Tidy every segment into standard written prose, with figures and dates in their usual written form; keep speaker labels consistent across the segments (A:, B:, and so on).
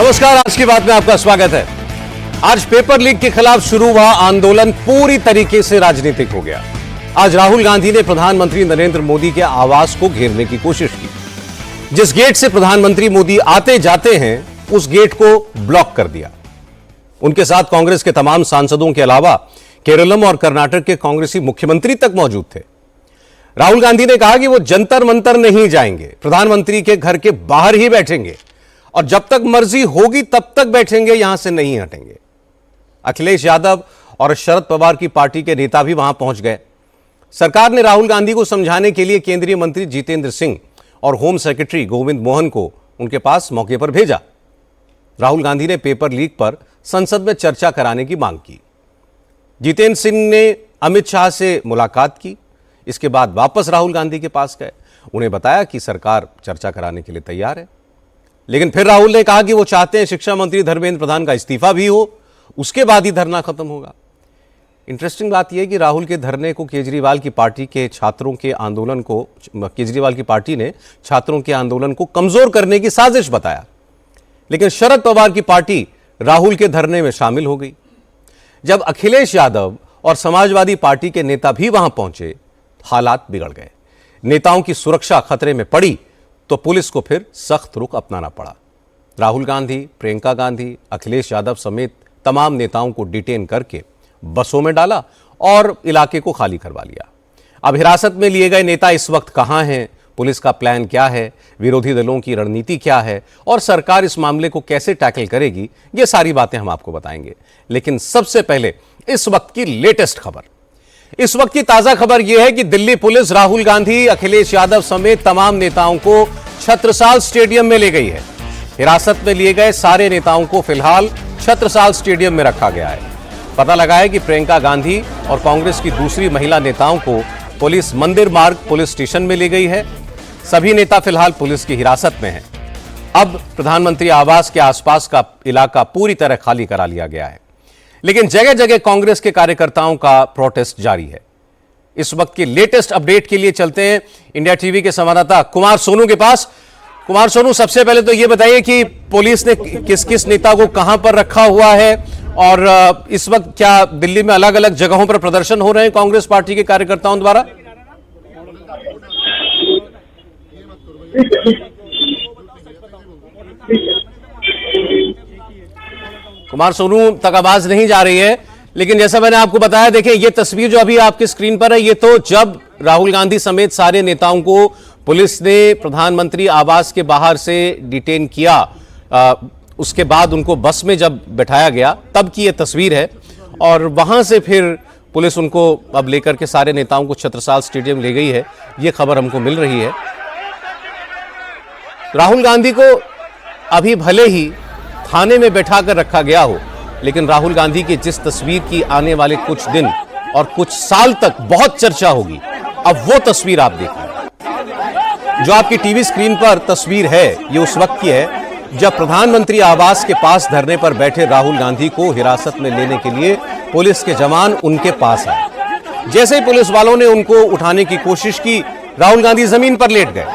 A: नमस्कार, आज की बात में आपका स्वागत है। आज पेपर लीक के खिलाफ शुरू हुआ आंदोलन पूरी तरीके से राजनीतिक हो गया। आज राहुल गांधी ने प्रधानमंत्री नरेंद्र मोदी के आवास को घेरने की कोशिश की। जिस गेट से प्रधानमंत्री मोदी आते जाते हैं उस गेट को ब्लॉक कर दिया। उनके साथ कांग्रेस के तमाम सांसदों के अलावा केरलम और कर्नाटक के कांग्रेसी मुख्यमंत्री तक मौजूद थे। राहुल गांधी ने कहा कि वो जंतर मंतर नहीं जाएंगे, प्रधानमंत्री के घर के बाहर ही बैठेंगे और जब तक मर्जी होगी तब तक बैठेंगे, यहां से नहीं हटेंगे। अखिलेश यादव और शरद पवार की पार्टी के नेता भी वहां पहुंच गए। सरकार ने राहुल गांधी को समझाने के लिए केंद्रीय मंत्री जितेंद्र सिंह और होम सेक्रेटरी गोविंद मोहन को उनके पास मौके पर भेजा। राहुल गांधी ने पेपर लीक पर संसद में चर्चा कराने की मांग की। जितेंद्र सिंह ने अमित शाह से मुलाकात की। इसके बाद वापस राहुल गांधी के पास गए। उन्हें बताया कि सरकार चर्चा कराने के लिए तैयार है। लेकिन फिर राहुल ने कहा कि वो चाहते हैं शिक्षा मंत्री धर्मेंद्र प्रधान का इस्तीफा भी हो, उसके बाद ही धरना खत्म होगा। इंटरेस्टिंग बात यह है कि राहुल के धरने को केजरीवाल की पार्टी ने छात्रों के आंदोलन को कमजोर करने की साजिश बताया। लेकिन शरद पवार की पार्टी राहुल के धरने में शामिल हो गई। जब अखिलेश यादव और समाजवादी पार्टी के नेता भी वहां पहुंचे, हालात बिगड़ गए। नेताओं की सुरक्षा खतरे में पड़ी तो पुलिस को फिर सख्त रुख अपनाना पड़ा। राहुल गांधी, प्रियंका गांधी, अखिलेश यादव समेत तमाम नेताओं को डिटेन करके बसों में डाला और इलाके को खाली करवा लिया। अब हिरासत में लिए गए नेता इस वक्त कहां हैं, पुलिस का प्लान क्या है, विरोधी दलों की रणनीति क्या है और सरकार इस मामले को कैसे टैकल करेगी, ये सारी बातें हम आपको बताएंगे। लेकिन सबसे पहले इस वक्त की लेटेस्ट खबर, इस वक्त की ताजा खबर यह है कि दिल्ली पुलिस राहुल गांधी, अखिलेश यादव समेत तमाम नेताओं को छत्रसाल स्टेडियम में ले गई है। हिरासत में लिए गए सारे नेताओं को फिलहाल छत्रसाल स्टेडियम में रखा गया है। पता लगा है कि प्रियंका गांधी और कांग्रेस की दूसरी महिला नेताओं को पुलिस मंदिर मार्ग पुलिस स्टेशन में ले गई है। सभी नेता फिलहाल पुलिस की हिरासत में हैं। अब प्रधानमंत्री आवास के आसपास का इलाका पूरी तरह खाली करा लिया गया है। लेकिन जगह जगह कांग्रेस के कार्यकर्ताओं का प्रोटेस्ट जारी है। इस वक्त की लेटेस्ट अपडेट के लिए चलते हैं इंडिया टीवी के संवाददाता कुमार सोनू के पास। कुमार सोनू, सबसे पहले तो यह बताइए कि पुलिस ने किस किस नेता को कहां पर रखा हुआ है और इस वक्त क्या दिल्ली में अलग अलग जगहों पर प्रदर्शन हो रहे हैं कांग्रेस पार्टी के कार्यकर्ताओं द्वारा? कुमार सोनू तक आवाज नहीं जा रही है, लेकिन जैसा मैंने आपको बताया, देखिए ये तस्वीर जो अभी आपकी स्क्रीन पर है, ये तो जब राहुल गांधी समेत सारे नेताओं को पुलिस ने प्रधानमंत्री आवास के बाहर से डिटेन किया, उसके बाद उनको बस में जब बैठाया गया तब की ये तस्वीर है। और वहां से फिर पुलिस उनको अब लेकर के सारे नेताओं को छत्रसाल स्टेडियम ले गई है, ये खबर हमको मिल रही है। राहुल गांधी को अभी भले ही थाने में बैठा कर रखा गया हो, लेकिन राहुल गांधी की जिस तस्वीर की आने वाले कुछ दिन और कुछ साल तक बहुत चर्चा होगी, अब वो तस्वीर आप देखिए। जो आपकी टीवी स्क्रीन पर तस्वीर है, ये उस वक्त की है जब प्रधानमंत्री आवास के पास धरने पर बैठे राहुल गांधी को हिरासत में लेने के लिए पुलिस के जवान उनके पास आए। जैसे ही पुलिस वालों ने उनको उठाने की कोशिश की, राहुल गांधी जमीन पर लेट गए।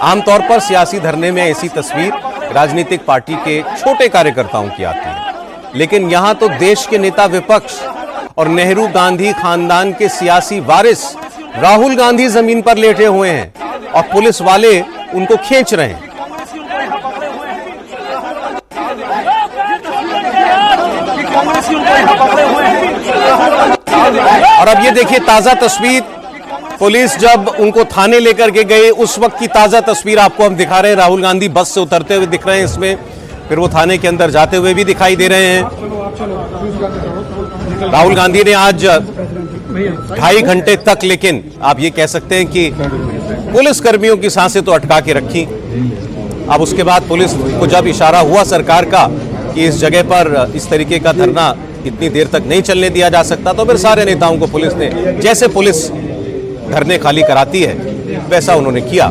A: आमतौर पर सियासी धरने में ऐसी तस्वीर राजनीतिक पार्टी के छोटे कार्यकर्ताओं की आती है, लेकिन यहां तो देश के नेता विपक्ष और नेहरू गांधी खानदान के सियासी वारिस राहुल गांधी जमीन पर लेटे हुए हैं और पुलिस वाले उनको खींच रहे हैं। और अब ये देखिए ताजा तस्वीर, पुलिस जब उनको थाने लेकर के गए उस वक्त की ताजा तस्वीर आपको हम दिखा रहे हैं। राहुल गांधी बस से उतरते हुए दिख रहे हैं इसमें, फिर वो थाने के अंदर जाते हुए भी दिखाई दे रहे हैं। राहुल गांधी ने आज 2.5 घंटे तक, लेकिन आप ये कह सकते हैं कि पुलिस कर्मियों की सांसें तो अटका के रखी। अब उसके बाद पुलिस को जब इशारा हुआ सरकार का कि इस जगह पर इस तरीके का धरना इतनी देर तक नहीं चलने दिया जा सकता, तो फिर सारे नेताओं को पुलिस ने, जैसे पुलिस धरने खाली कराती है वैसा उन्होंने किया।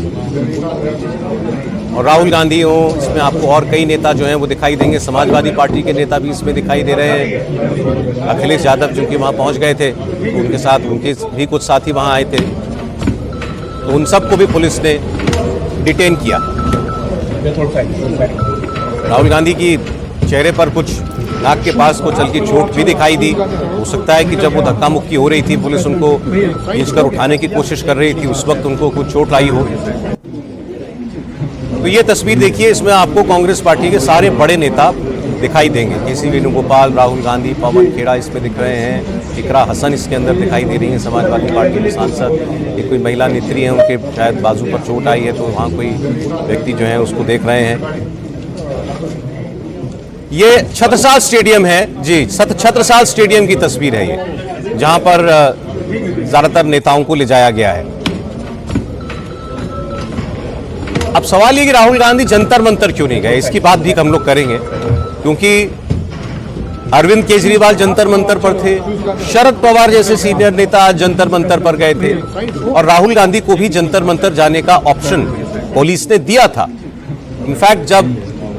A: और राहुल गांधी हो, इसमें आपको और कई नेता जो हैं वो दिखाई देंगे। समाजवादी पार्टी के नेता भी इसमें दिखाई दे रहे हैं। अखिलेश यादव चूंकि वहां पहुंच गए थे, तो उनके साथ उनके भी कुछ साथी वहां आए थे, तो उन सबको भी पुलिस ने डिटेन किया। राहुल गांधी की चेहरे पर कुछ नाक के पास कुछ हल्की चोट भी दिखाई दी। हो सकता है कि जब वो धक्का मुक्की हो रही थी, पुलिस उनको खींचकर उठाने की कोशिश कर रही थी, उस वक्त उनको कुछ चोट आई हो। तो ये तस्वीर देखिए, इसमें आपको कांग्रेस पार्टी के सारे बड़े नेता दिखाई देंगे। केसी वेणुगोपाल, राहुल गांधी, पवन खेड़ा इसमें दिख रहे हैं, इकरा हसन इसके अंदर दिखाई दे रही हैं, समाजवादी पार्टी के सांसद। एक कोई महिला नेत्री हैं, उनके शायद बाजू पर चोट आई है, तो वहाँ कोई व्यक्ति जो है उसको देख रहे हैं। ये छत्रसाल स्टेडियम है जी, छत्रसाल स्टेडियम की तस्वीर है ये, जहां पर ज्यादातर नेताओं को ले जाया गया है। अब सवाल ये कि राहुल गांधी जंतर मंतर क्यों नहीं गए, इसकी बात भी हम लोग करेंगे, क्योंकि अरविंद केजरीवाल जंतर मंतर पर थे, शरद पवार जैसे सीनियर नेता आज जंतर मंतर पर गए थे, और राहुल गांधी को भी जंतर मंतर जाने का ऑप्शन पुलिस ने दिया था। इनफैक्ट जब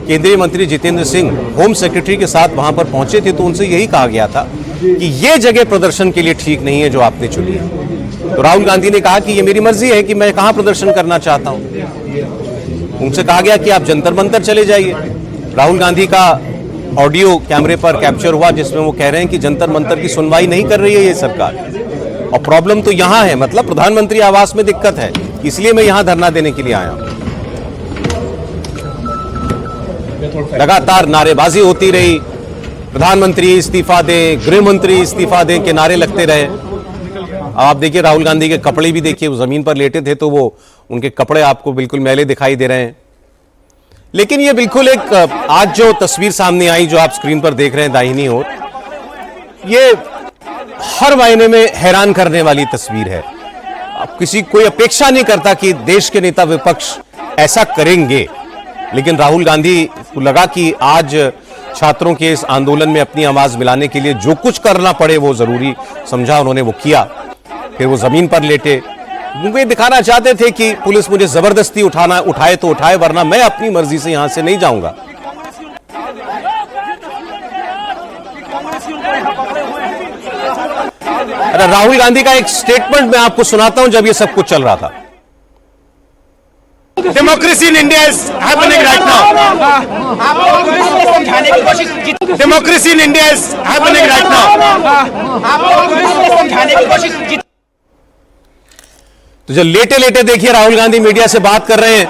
A: केंद्रीय मंत्री जितेंद्र सिंह होम सेक्रेटरी के साथ वहां पर पहुंचे थे, तो उनसे यही कहा गया था कि यह जगह प्रदर्शन के लिए ठीक नहीं है जो आपने चुनी है। तो राहुल गांधी ने कहा कि यह मेरी मर्जी है कि मैं कहां प्रदर्शन करना चाहता हूं। उनसे कहा गया कि आप जंतर मंतर चले जाइए। राहुल गांधी का ऑडियो कैमरे पर कैप्चर हुआ, जिसमें वो कह रहे हैं कि जंतर मंतर की सुनवाई नहीं कर रही है ये सरकार, और प्रॉब्लम तो यहां है, मतलब प्रधानमंत्री आवास में दिक्कत है, इसलिए मैं यहां धरना देने के लिए आया हूं। लगातार नारेबाजी होती रही, प्रधानमंत्री इस्तीफा दें, गृह मंत्री इस्तीफा दें के नारे लगते रहे। अब आप देखिए राहुल गांधी के कपड़े भी देखिए, वो जमीन पर लेटे थे तो वो उनके कपड़े आपको बिल्कुल मैले दिखाई दे रहे हैं। लेकिन ये बिल्कुल एक आज जो तस्वीर सामने आई, जो आप स्क्रीन पर देख रहे हैं दाहिनी ओर, ये हर मायने में हैरान करने वाली तस्वीर है। अब कोई अपेक्षा नहीं करता कि देश के नेता विपक्ष ऐसा करेंगे, लेकिन राहुल गांधी को लगा कि आज छात्रों के इस आंदोलन में अपनी आवाज मिलाने के लिए जो कुछ करना पड़े वो जरूरी समझा, उन्होंने वो किया। फिर वो जमीन पर लेटे, वो दिखाना चाहते थे कि पुलिस मुझे जबरदस्ती उठाए तो उठाए, वरना मैं अपनी मर्जी से यहां से नहीं जाऊंगा। अरे राहुल गांधी का एक स्टेटमेंट मैं आपको सुनाता हूं जब ये सब कुछ चल रहा था।
B: Democracy in India is happening right now. Democracy in India is happening right now.
A: तो जब लेटे लेटे देखिए राहुल गांधी मीडिया से बात कर रहे हैं।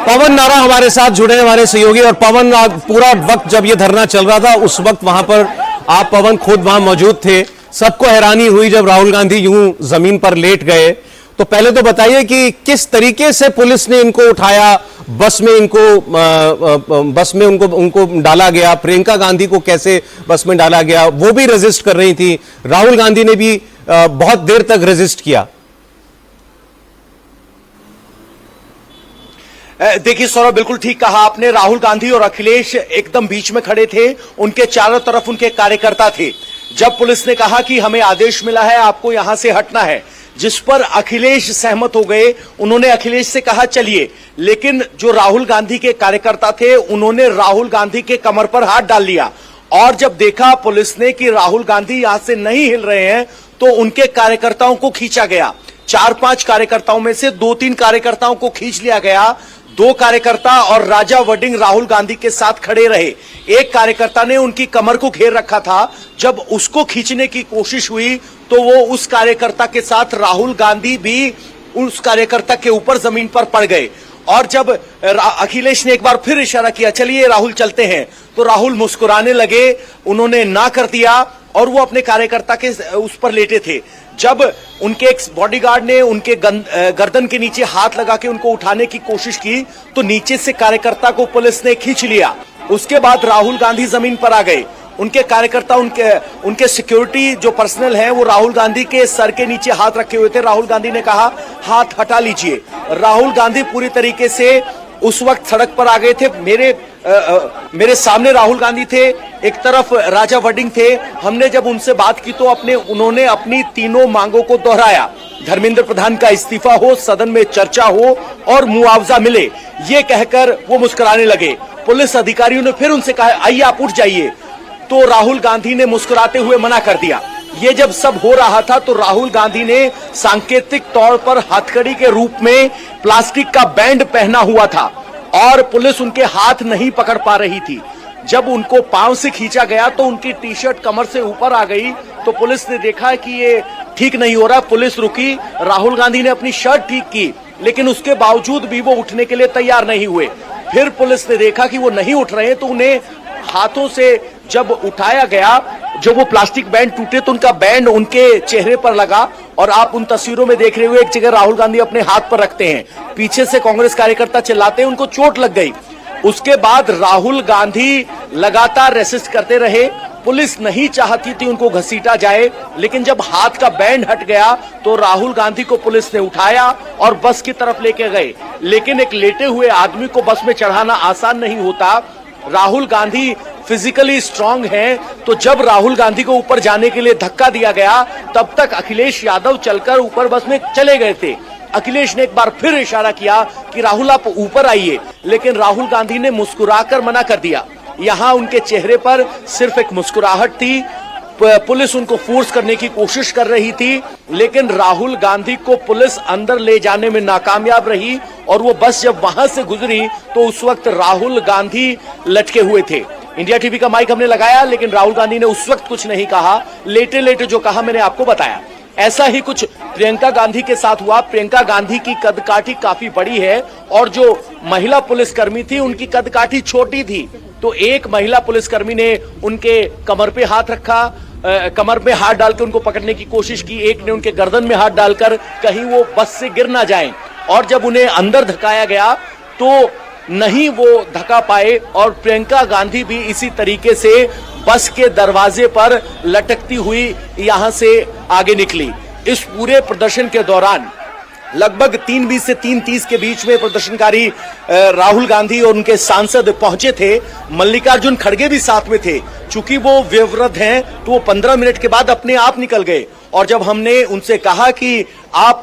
A: पवन नारा हमारे साथ जुड़े हैं, हमारे सहयोगी, और पवन पूरा वक्त जब ये धरना चल रहा था उस वक्त वहां पर आप पवन खुद वहां मौजूद थे। सबको हैरानी हुई जब राहुल गांधी यूं जमीन पर लेट गए। तो पहले तो बताइए कि किस तरीके से पुलिस ने इनको उठाया, बस में उनको डाला गया, प्रियंका गांधी को कैसे बस में डाला गया, वो भी रेजिस्ट कर रही थी, राहुल गांधी ने भी बहुत देर तक रेजिस्ट किया।
B: देखिए सौरभ, बिल्कुल ठीक कहा आपने। राहुल गांधी और अखिलेश एकदम बीच में खड़े थे, उनके चारों तरफ उनके कार्यकर्ता थे। जब पुलिस ने कहा कि हमें आदेश मिला है, आपको यहां से हटना है, जिस पर अखिलेश सहमत हो गए। उन्होंने अखिलेश से कहा चलिए, लेकिन जो राहुल गांधी के कार्यकर्ता थे उन्होंने राहुल गांधी के कमर पर हाथ डाल लिया, और जब देखा पुलिस ने कि राहुल गांधी यहां से नहीं हिल रहे हैं, तो उनके कार्यकर्ताओं को खींचा गया। 4-5 कार्यकर्ताओं में से 2-3 कार्यकर्ताओं को खींच लिया गया। 2 कार्यकर्ता और राजा वडिंग राहुल गांधी के साथ खड़े रहे। एक कार्यकर्ता ने उनकी कमर को घेर रखा था। जब उसको खींचने की कोशिश हुई तो वो उस कार्यकर्ता के साथ राहुल गांधी भी उस कार्यकर्ता के ऊपर जमीन पर पड़ गए। और जब अखिलेश ने एक बार फिर इशारा किया चलिए राहुल चलते हैं, तो राहुल मुस्कुराने लगे। उन्होंने ना कर दिया और वो अपने कार्यकर्ता के उस पर लेटे थे। जब उनके एक बॉडीगार्ड ने उनके गर्दन के नीचे हाथ लगा के उनको उठाने की कोशिश की, तो नीचे से कार्यकर्ता को पुलिस ने खींच लिया। उसके बाद राहुल गांधी जमीन पर आ गए। उनके कार्यकर्ता, उनके सिक्योरिटी जो पर्सनल हैं, वो राहुल गांधी के सर के नीचे हाथ रखे हुए थे। राहुल गांधी ने कहा हाथ हटा लीजिए। राहुल गांधी पूरी तरीके से उस वक्त सड़क पर आ गए थे। मेरे सामने राहुल गांधी थे, एक तरफ राजा वडिंग थे। हमने जब उनसे बात की तो उन्होंने अपनी तीनों मांगों को दोहराया। धर्मेंद्र प्रधान का इस्तीफा हो, सदन में चर्चा हो और मुआवजा मिले, ये कहकर वो मुस्कुराने लगे। पुलिस अधिकारियों ने फिर उनसे कहा आइए आप उठ जाइए, तो राहुल गांधी ने मुस्कुराते हुए मना कर दिया। ये जब सब हो रहा था तो राहुल गांधी ने सांकेतिक तौर पर हथकड़ी के रूप में प्लास्टिक का बैंड पहना हुआ था और पुलिस उनके हाथ नहीं पकड़ पा रही थी। जब उनको पांव से खींचा गया तो उनकी टी शर्ट कमर से ऊपर आ गई, तो पुलिस ने देखा कि ये ठीक नहीं हो रहा। पुलिस रुकी, राहुल गांधी ने अपनी शर्ट ठीक की, लेकिन उसके बावजूद भी वो उठने के लिए तैयार नहीं हुए। फिर पुलिस ने देखा कि वो नहीं उठ रहे, तो उन्हें हाथों से जब उठाया गया, जब वो प्लास्टिक बैंड टूटे तो उनका बैंड उनके चेहरे पर लगा। और आप उन तस्वीरों में देख रहे हो, एक जगह राहुल गांधी अपने हाथ पर रखते हैं, पीछे से कांग्रेस कार्यकर्ता चिल्लाते हैं, उनको चोट लग गई। उसके बाद राहुल गांधी लगातार रेसिस्ट करते रहे। पुलिस नहीं चाहती थी उनको घसीटा जाए, लेकिन जब हाथ का बैंड हट गया तो राहुल गांधी को पुलिस ने उठाया और बस की तरफ लेके गए। लेकिन एक लेटे हुए आदमी को बस में चढ़ाना आसान नहीं होता। राहुल गांधी फिजिकली स्ट्रांग हैं, तो जब राहुल गांधी को ऊपर जाने के लिए धक्का दिया गया, तब तक अखिलेश यादव चलकर ऊपर बस में चले गए थे। अखिलेश ने एक बार फिर इशारा किया कि राहुल आप ऊपर आइए, लेकिन राहुल गांधी ने मुस्कुराकर मना कर दिया। यहां उनके चेहरे पर सिर्फ एक मुस्कुराहट थी। पुलिस उनको फोर्स करने की कोशिश कर रही थी, लेकिन राहुल गांधी को पुलिस अंदर ले जाने में नाकामयाब रही। और वो बस जब वहां से गुजरी तो उस वक्त राहुल गांधी लटके हुए थे। इंडिया टीवी का माइक हमने लगाया, लेकिन राहुल गांधी ने उस वक्त कुछ नहीं कहा। लेटे लेटे जो कहा मैंने आपको बताया। ऐसा ही कुछ प्रियंका गांधी के साथ हुआ। प्रियंका गांधी की कदकाठी काफी बड़ी है और जो महिला पुलिसकर्मी थी उनकी कदकाठी छोटी थी। तो एक महिला पुलिसकर्मी ने उनके कमर पे हाथ रखा, कमर पे हाथ डालकर उनको पकड़ने की कोशिश की। एक ने उनके गर्दन में हाथ डालकर कहीं वो बस से गिर ना जाएं। और जब उन्हें अंदर धकाया गया तो नहीं वो धका पाए और प्रियंका गांधी भी इसी तरीके से बस के दरवाजे पर लटकती हुई यहां से आगे निकली। इस पूरे प्रदर्शन के दौरान लगभग 3:20 से 3:30 के बीच में प्रदर्शनकारी राहुल गांधी और उनके सांसद पहुंचे थे। मल्लिकार्जुन खड़गे भी साथ में थे। चूंकि वो व्यवृद्ध हैं तो वो 15 मिनट के बाद अपने आप निकल गए। और जब हमने उनसे कहा कि आप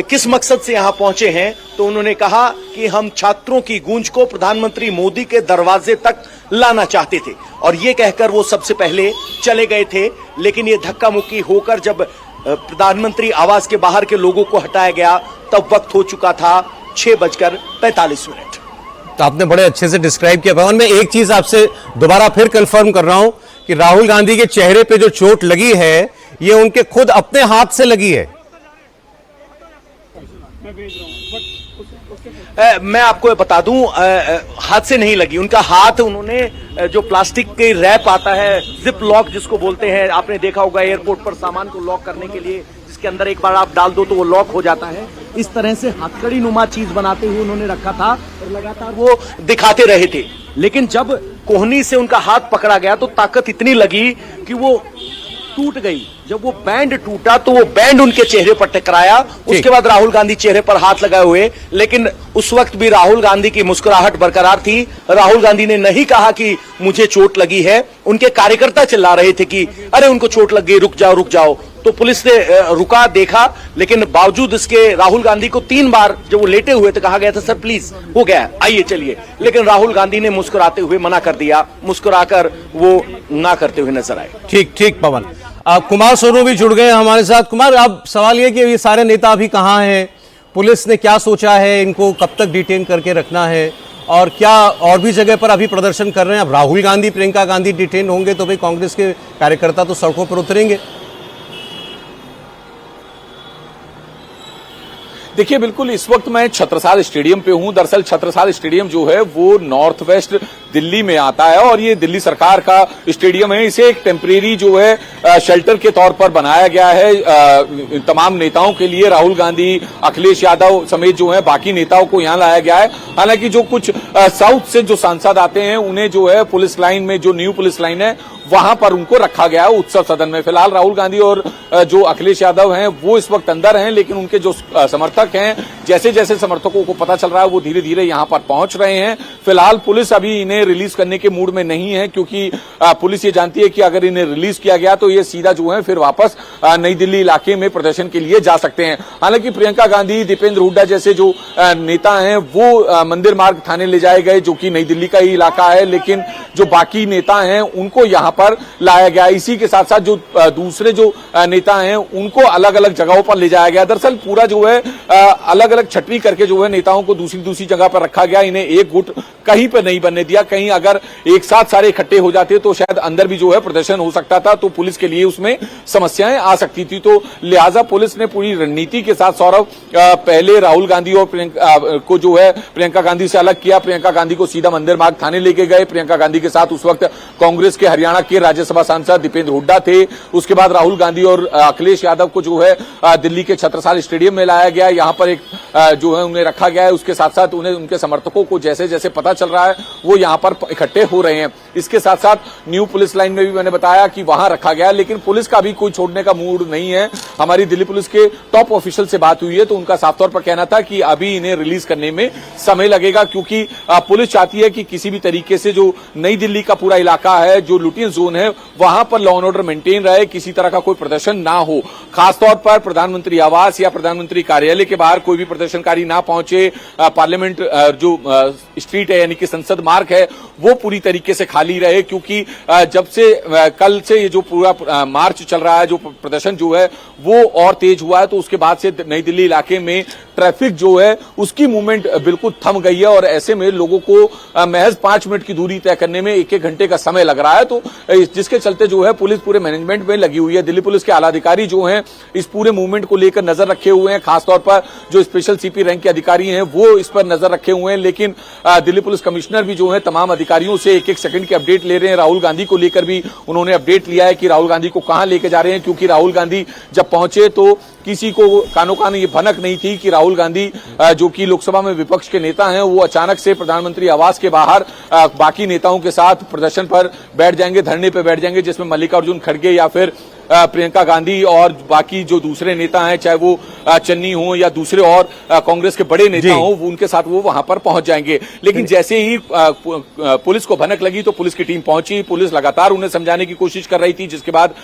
B: किस मकसद से यहां पहुंचे हैं, तो उन्होंने कहा कि हम छात्रों की गूंज को प्रधानमंत्री मोदी के दरवाजे तक लाना चाहते थे। और ये कहकर वो सबसे पहले चले गए थे। लेकिन ये धक्का मुक्की होकर जब प्रधानमंत्री आवास के बाहर के लोगों को हटाया गया, तब वक्त हो चुका था 6:45।
A: तो आपने बड़े अच्छे से डिस्क्राइब किया पवन। मैं एक चीज आपसे दोबारा फिर कंफर्म कर रहा हूं कि राहुल गांधी के चेहरे पे जो चोट लगी है ये उनके खुद अपने हाथ से लगी है।
B: मैं आपको बता दूं, हाथ से नहीं लगी। उनका हाथ उन्होंने जो प्लास्टिक के रैप आता है, जिप लॉक जिसको बोलते हैं, आपने देखा होगा एयरपोर्ट पर सामान को लॉक करने के लिए, जिसके अंदर एक बार आप डाल दो तो वो लॉक हो जाता है। इस तरह से हथकड़ी नुमा चीज बनाते हुए उन्होंने रखा था और लगातार वो दिखाते रहे थे। लेकिन जब कोहनी से उनका हाथ पकड़ा गया तो ताकत इतनी लगी कि वो टूट गई। जब वो बैंड टूटा तो वो बैंड उनके चेहरे पर टकराया। उसके बाद राहुल गांधी चेहरे पर हाथ लगाए हुए, लेकिन उस वक्त भी राहुल गांधी की मुस्कुराहट बरकरार थी। राहुल गांधी ने नहीं कहा कि मुझे चोट लगी है। उनके कार्यकर्ता चिल्ला रहे थे कि अरे उनको चोट लग गई, रुक जाओ रुक जाओ। तो पुलिस ने रुका, देखा, लेकिन बावजूद इसके राहुल गांधी को 3 बार जब वो लेटे हुए तो कहा गया था सर प्लीज हो गया आइए चलिए। लेकिन राहुल गांधी ने मुस्कुराते हुए मना कर दिया। मुस्कुराकर वो ना करते हुए नजर आए।
A: ठीक पवन। कुमार सोनू भी जुड़ गए हमारे साथ। कुमार, अब सवाल यह कि ये सारे नेता अभी कहां हैं, पुलिस ने क्या सोचा है, इनको कब तक डिटेन करके रखना है, और क्या और भी जगह पर अभी प्रदर्शन कर रहे हैं? अब राहुल गांधी, प्रियंका गांधी डिटेन होंगे तो भाई कांग्रेस के कार्यकर्ता तो सड़कों पर उतरेंगे।
C: देखिए, बिल्कुल इस वक्त मैं छत्रसाल स्टेडियम पे हूं। दरअसल छत्रसाल स्टेडियम जो है वो नॉर्थ वेस्ट दिल्ली में आता है और ये दिल्ली सरकार का स्टेडियम है। इसे एक टेम्परेरी जो है शेल्टर के तौर पर बनाया गया है तमाम नेताओं के लिए। राहुल गांधी, अखिलेश यादव समेत जो है बाकी नेताओं को यहां लाया गया है। हालांकि जो कुछ साउथ से जो सांसद आते हैं उन्हें जो है पुलिस लाइन में, जो न्यू पुलिस लाइन है वहां पर उनको रखा गया है उत्सव सदन में। फिलहाल राहुल गांधी और जो अखिलेश यादव हैं वो इस वक्त अंदर हैं, लेकिन उनके जो समर्थक हैं, जैसे जैसे समर्थकों को पता चल रहा है वो धीरे धीरे यहां पर पहुंच रहे हैं। फिलहाल पुलिस अभी इन्हें रिलीज करने के मूड में नहीं है, क्योंकि पुलिस ये जानती है कि अगर इन्हें रिलीज किया गया तो ये सीधा जो है फिर वापस नई दिल्ली इलाके में प्रदर्शन के लिए जा सकते हैं। हालांकि प्रियंका गांधी, दीपेंद्र हुड्डा जैसे जो नेता हैं वो मंदिर मार्ग थाने ले जाए गए, जो कि नई दिल्ली का ही इलाका है, लेकिन जो बाकी नेता हैं उनको यहां पर लाया गया। इसी के साथ साथ जो दूसरे जो नेता हैं उनको अलग अलग जगहों पर ले जाया गया। दरअसल पूरा जो है अलग अलग छटनी करके जो है नेताओं को दूसरी दूसरी जगह पर रखा गया। इन्हें एक गुट कहीं पर नहीं बनने दिया। कहीं अगर एक साथ सारे इकट्ठे हो जाते तो शायद अंदर भी जो है प्रदर्शन हो सकता था, तो पुलिस के लिए उसमें समस्याएं आ सकती थी। तो लिहाजा पुलिस ने पूरी रणनीति के साथ सौरभ पहले राहुल गांधी और प्रियंका को जो है प्रियंका गांधी से अलग किया। प्रियंका गांधी को सीधा मंदिर मार्ग थाने लेके गए। प्रियंका गांधी के साथ उस वक्त कांग्रेस के हरियाणा के राज्यसभा सांसद दीपेंद्र हुड्डा थे। उसके बाद राहुल गांधी और अखिलेश यादव को जो है दिल्ली के छत्रसाल स्टेडियम में लाया गया। यहां पर एक जो है उन्हें रखा गया है। उसके साथ साथ उन्हें उनके समर्थकों को जैसे जैसे पता चल रहा है वो यहां पर इकट्ठे हो रहे हैं। इसके साथ साथ न्यू पुलिस लाइन में भी मैंने बताया कि वहां रखा गया है, लेकिन पुलिस का भी कोई छोड़ने का मूड नहीं है। हमारी दिल्ली पुलिस के टॉप ऑफिशियल से बात हुई है तो उनका साफ तौर पर कहना था कि अभी इन्हें रिलीज करने में समय लगेगा, क्योंकि पुलिस चाहती है कि किसी भी तरीके से जो नई दिल्ली का पूरा इलाका है, जो लुटियन जोन है, वहां पर लॉ एंड ऑर्डर मेंटेन रहे, किसी तरह का कोई प्रदर्शन ना हो। खासतौर पर प्रधानमंत्री आवास या प्रधानमंत्री कार्यालय के बाहर कोई भी प्रदर्शनकारी ना पहुंचे। पार्लियामेंट जो स्ट्रीट है यानी कि संसद मार्ग है वो पूरी तरीके से खाली रहे, क्योंकि जब से कल से ये जो पूरा मार्च चल रहा है, जो प्रदर्शन जो है वो और तेज हुआ है, तो उसके बाद से नई दिल्ली इलाके में ट्रैफिक जो है उसकी मूवमेंट बिल्कुल थम गई है। और ऐसे में लोगों को महज 5 मिनट की दूरी तय करने में 1-1 घंटे का समय लग रहा है। तो जिसके चलते जो है पुलिस पूरे मैनेजमेंट में लगी हुई है। दिल्ली पुलिस के आला अधिकारी जो हैं इस पूरे मूवमेंट को लेकर नजर रखे हुए हैं। खासतौर पर जो स्पेशल सीपी रैंक के अधिकारी हैं वो इस पर नजर रखे हुए हैं। लेकिन दिल्ली पुलिस कमिश्नर भी जो है तमाम अधिकारियों से 1-1 सेकंड की अपडेट ले रहे हैं। राहुल गांधी को लेकर भी उन्होंने अपडेट लिया है कि राहुल गांधी को कहां लेके जा रहे हैं, क्योंकि राहुल गांधी जब पहुंचे तो किसी को कानो कान ये भनक नहीं थी कि राहुल गांधी जो कि लोकसभा में विपक्ष के नेता हैं वो अचानक से प्रधानमंत्री आवास के बाहर बाकी नेताओं के साथ प्रदर्शन पर बैठ जाएंगे, धरने पर बैठ जाएंगे, जिसमें मल्लिकार्जुन खड़गे या फिर प्रियंका गांधी और बाकी जो दूसरे नेता हैं, चाहे वो चन्नी हो या दूसरे और कांग्रेस के बड़े नेता हो, उनके साथ वो वहां पर पहुंच जाएंगे। लेकिन जैसे ही पुलिस को भनक लगी तो पुलिस की टीम पहुंची। पुलिस लगातार उन्हें समझाने की कोशिश कर रही थी, जिसके बाद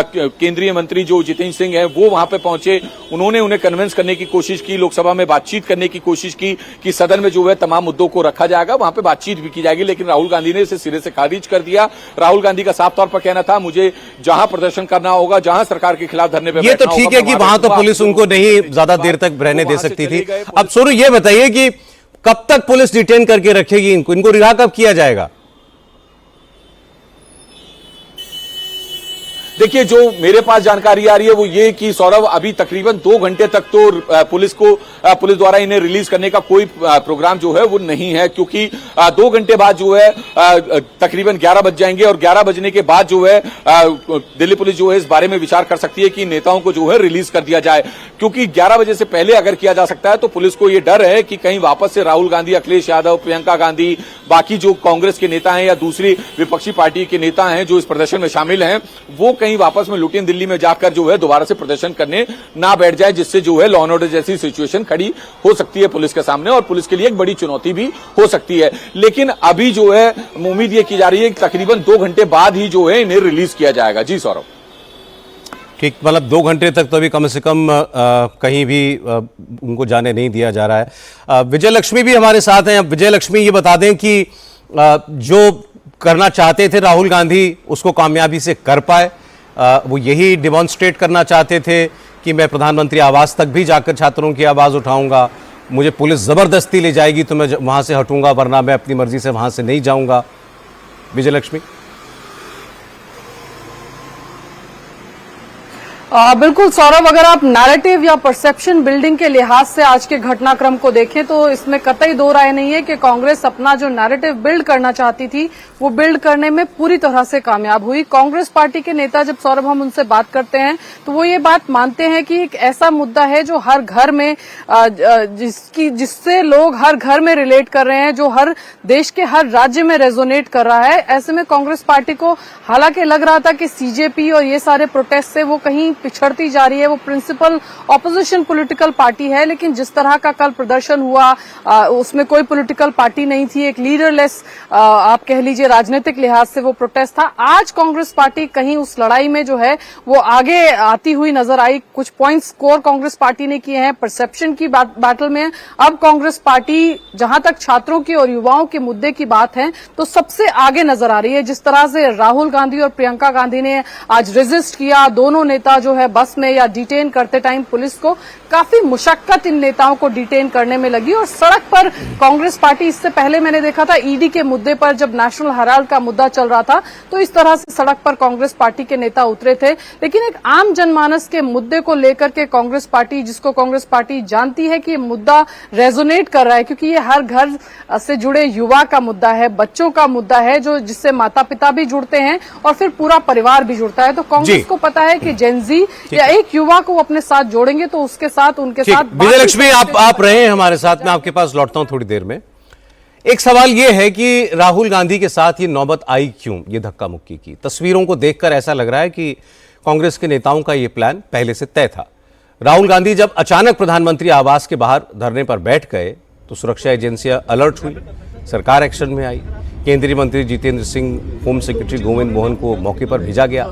C: केंद्रीय मंत्री जो जितेंद्र सिंह हैं वो वहां पर पहुंचे। उन्होंने उन्हें कन्विंस करने की कोशिश की, लोकसभा में बातचीत करने की कोशिश की कि सदन में जो है तमाम मुद्दों को रखा जाएगा, वहां पर बातचीत भी की जाएगी। लेकिन राहुल गांधी ने इसे सिरे से खारिज कर दिया। राहुल गांधी का साफ तौर पर कहना था, मुझे जहां प्रदर्शन करना होगा, जहां सरकार के खिलाफ धरने पे
A: ये तो ठीक है कि वहां तो पुलिस उनको नहीं ज्यादा देर तक रहने दे सकती थी। अब सोनू ये बताइए कि कब तक पुलिस डिटेन करके रखेगी इनको रिहा कब किया जाएगा?
C: देखिए, जो मेरे पास जानकारी आ रही है वो ये कि सौरभ अभी तकरीबन 2 घंटे तक तो पुलिस द्वारा इन्हें रिलीज करने का कोई प्रोग्राम जो है वो नहीं है, क्योंकि 2 घंटे बाद जो है तकरीबन 11 बज जाएंगे और 11 बजने के बाद जो है दिल्ली पुलिस जो है इस बारे में विचार कर सकती है कि नेताओं को जो है रिलीज कर दिया जाए। क्योंकि 11 बजे से पहले अगर किया जा सकता है तो पुलिस को यह डर है कि कहीं वापस से राहुल गांधी, अखिलेश यादव, प्रियंका गांधी, बाकी जो कांग्रेस के नेता हैं या दूसरी विपक्षी पार्टी के नेता हैं जो इस प्रदर्शन में शामिल हैं, वो कहीं वापस में लुटियन दिल्ली में जाकर जो है दोबारा से प्रदर्शन करने ना बैठ जाए, जिससे जो है लॉ एंड ऑर्डर जैसी सिचुएशन खड़ी हो सकती है पुलिस के सामने और पुलिस के लिए एक बड़ी चुनौती भी हो सकती है। लेकिन अभी जो है उम्मीद ये की जा रही है कि तकरीबन 2 घंटे बाद ही जो है इन्हें रिलीज किया जाएगा। जी सौरभ,
A: ठीक, मतलब 2 घंटे तक तो अभी कम से कम कहीं भी उनको जाने नहीं दिया जा रहा है। विजय लक्ष्मी भी हमारे साथ हैं। विजय लक्ष्मी, ये बता दें कि जो करना चाहते थे राहुल गांधी उसको कामयाबी से कर पाए, वो यही डिमॉन्स्ट्रेट करना चाहते थे कि मैं प्रधानमंत्री आवास तक भी जाकर छात्रों की आवाज़ उठाऊंगा, मुझे पुलिस ज़बरदस्ती ले जाएगी तो मैं वहाँ से हटूंगा, वरना मैं अपनी मर्जी से वहाँ से नहीं जाऊंगा। विजय लक्ष्मी,
D: बिल्कुल सौरभ, अगर आप नैरेटिव या परसेप्शन बिल्डिंग के लिहाज से आज के घटनाक्रम को देखें तो इसमें कतई दो राय नहीं है कि कांग्रेस अपना जो नैरेटिव बिल्ड करना चाहती थी वो बिल्ड करने में पूरी तरह से कामयाब हुई। कांग्रेस पार्टी के नेता, जब सौरभ हम उनसे बात करते हैं तो वो ये बात मानते हैं कि एक ऐसा मुद्दा है जो हर घर में जिससे लोग हर घर में रिलेट कर रहे हैं, जो हर देश के हर राज्य में रेजोनेट कर रहा है। ऐसे में कांग्रेस पार्टी को हालांकि लग रहा था कि सीजेपी और ये सारे प्रोटेस्ट से वो कहीं पिछड़ती जा रही है, वो प्रिंसिपल ऑपोजिशन पॉलिटिकल पार्टी है, लेकिन जिस तरह का कल प्रदर्शन हुआ उसमें कोई पॉलिटिकल पार्टी नहीं थी, एक लीडरलेस आप कह लीजिए राजनीतिक लिहाज से वो प्रोटेस्ट था। आज कांग्रेस पार्टी कहीं उस लड़ाई में जो है वो आगे आती हुई नजर आई। कुछ पॉइंट स्कोर कांग्रेस पार्टी ने किए हैं परसेप्शन की बैटल में। अब कांग्रेस पार्टी जहां तक छात्रों की और युवाओं के मुद्दे की बात है तो सबसे आगे नजर आ रही है। जिस तरह से राहुल गांधी और प्रियंका गांधी ने आज रेजिस्ट किया, दोनों नेता जो जो है बस में या डिटेन करते टाइम पुलिस को काफी मुशक्कत इन नेताओं को डिटेन करने में लगी। और सड़क पर कांग्रेस पार्टी, इससे पहले मैंने देखा था ईडी के मुद्दे पर जब नेशनल हेराल्ड का मुद्दा चल रहा था तो इस तरह से सड़क पर कांग्रेस पार्टी के नेता उतरे थे। लेकिन एक आम जनमानस के मुद्दे को लेकर के कांग्रेस पार्टी, जिसको कांग्रेस पार्टी जानती है कि ये मुद्दा रेजोनेट कर रहा है, क्योंकि ये हर घर से जुड़े युवा का मुद्दा है, बच्चों का मुद्दा है, जो जिससे माता पिता भी जुड़ते हैं और फिर पूरा परिवार भी जुड़ता है। तो कांग्रेस को पता है कि जेनजी या एक युवा को अपने साथ जोड़ेंगे तो उसके साथ उनके साथ।
A: विजयलक्ष्मी, आप रहे हैं हमारे साथ, मैं आपके पास लौटता हूं थोड़ी देर में। एक सवाल यह है कि राहुल गांधी के साथ ये नौबत आई क्यों, ये धक्का मुक्की की? तस्वीरों को देखकर ऐसा लग रहा है कि कांग्रेस के नेताओं का यह प्लान पहले से तय था। राहुल गांधी जब अचानक प्रधानमंत्री आवास के बाहर धरने पर बैठ गए तो सुरक्षा एजेंसियां अलर्ट हुई, सरकार एक्शन में आई। केंद्रीय मंत्री जितेंद्र सिंह, होम सेक्रेटरी गोविंद मोहन को मौके पर भेजा गया,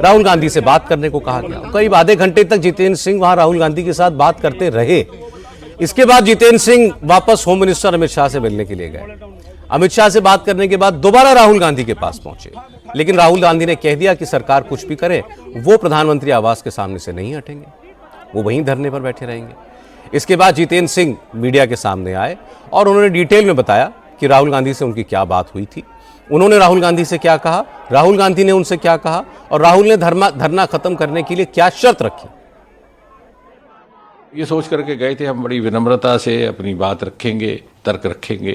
A: राहुल गांधी से बात करने को कहा गया। करीब आधे घंटे तक जितेंद्र सिंह वहां राहुल गांधी के साथ बात करते रहे। इसके बाद जितेंद्र सिंह वापस होम मिनिस्टर अमित शाह से मिलने के लिए गए। अमित शाह से बात करने के बाद दोबारा राहुल गांधी के पास पहुंचे, लेकिन राहुल गांधी ने कह दिया कि सरकार कुछ भी करे, वो प्रधानमंत्री आवास के सामने से नहीं हटेंगे, वो वहीं धरने पर बैठे रहेंगे। इसके बाद जितेंद्र सिंह मीडिया के सामने आए और उन्होंने डिटेल में बताया कि राहुल गांधी से उनकी क्या बात हुई थी, उन्होंने राहुल गांधी से क्या कहा, राहुल गांधी ने उनसे क्या कहा और राहुल ने धरना खत्म करने के लिए क्या शर्त रखी।
E: ये सोच करके गए थे हम बड़ी विनम्रता से अपनी बात रखेंगे, तर्क रखेंगे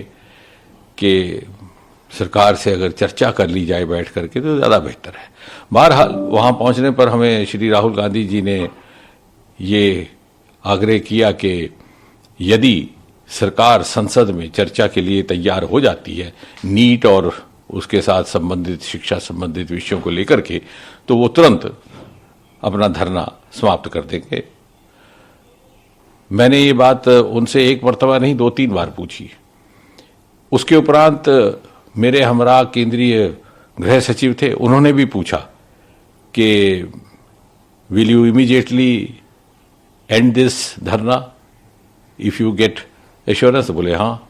E: कि सरकार से अगर चर्चा कर ली जाए बैठ करके तो ज़्यादा बेहतर है। बहरहाल वहाँ पहुँचने पर हमें श्री राहुल गांधी जी ने ये आग्रह किया कि यदि सरकार संसद में चर्चा के लिए तैयार हो जाती है नीट और उसके साथ संबंधित शिक्षा संबंधित विषयों को लेकर के, तो वो तुरंत अपना धरना समाप्त कर देंगे। मैंने ये बात उनसे एक मर्तबा नहीं 2-3 बार पूछी। उसके उपरांत मेरे हमरा केंद्रीय गृह सचिव थे, उन्होंने भी पूछा कि will you immediately and this धरना इफ यू गेट एश्योरेंस? बोले हाँ।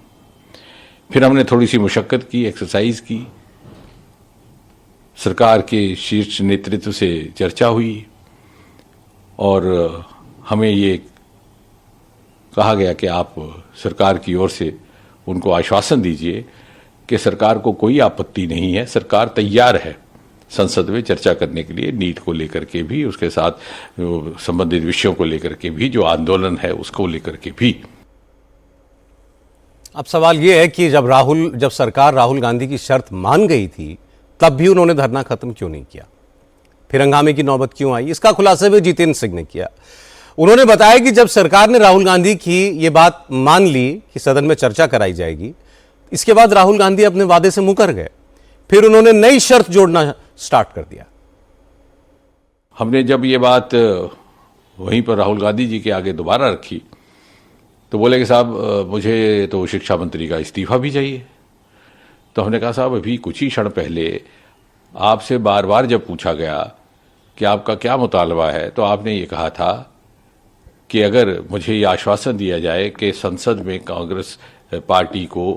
E: फिर हमने थोड़ी सी मुशक्कत की, एक्सरसाइज की, सरकार के शीर्ष नेतृत्व से चर्चा हुई और हमें ये कहा गया कि आप सरकार की ओर से उनको आश्वासन दीजिए कि सरकार को कोई आपत्ति नहीं है, सरकार तैयार है संसद में चर्चा करने के लिए, नीट को लेकर के भी, उसके साथ संबंधित विषयों को लेकर के भी, जो आंदोलन है उसको लेकर के भी।
A: अब सवाल यह है कि जब सरकार राहुल गांधी की शर्त मान गई थी तब भी उन्होंने धरना खत्म क्यों नहीं किया, फिर हंगामे की नौबत क्यों आई? इसका खुलासा भी जितेंद्र सिंह ने किया। उन्होंने बताया कि जब सरकार ने राहुल गांधी की ये बात मान ली कि सदन में चर्चा कराई जाएगी, इसके बाद राहुल गांधी अपने वादे से मुकर गए, फिर उन्होंने नई शर्त जोड़ना स्टार्ट कर दिया।
E: हमने जब ये बात वहीं पर राहुल गांधी जी के आगे दोबारा रखी तो बोले कि साहब मुझे तो शिक्षा मंत्री का इस्तीफा भी चाहिए। तो हमने कहा साहब अभी कुछ ही क्षण पहले आपसे बार बार जब पूछा गया कि आपका क्या मुतालबा है तो आपने ये कहा था कि अगर मुझे ये आश्वासन दिया जाए कि संसद में कांग्रेस पार्टी को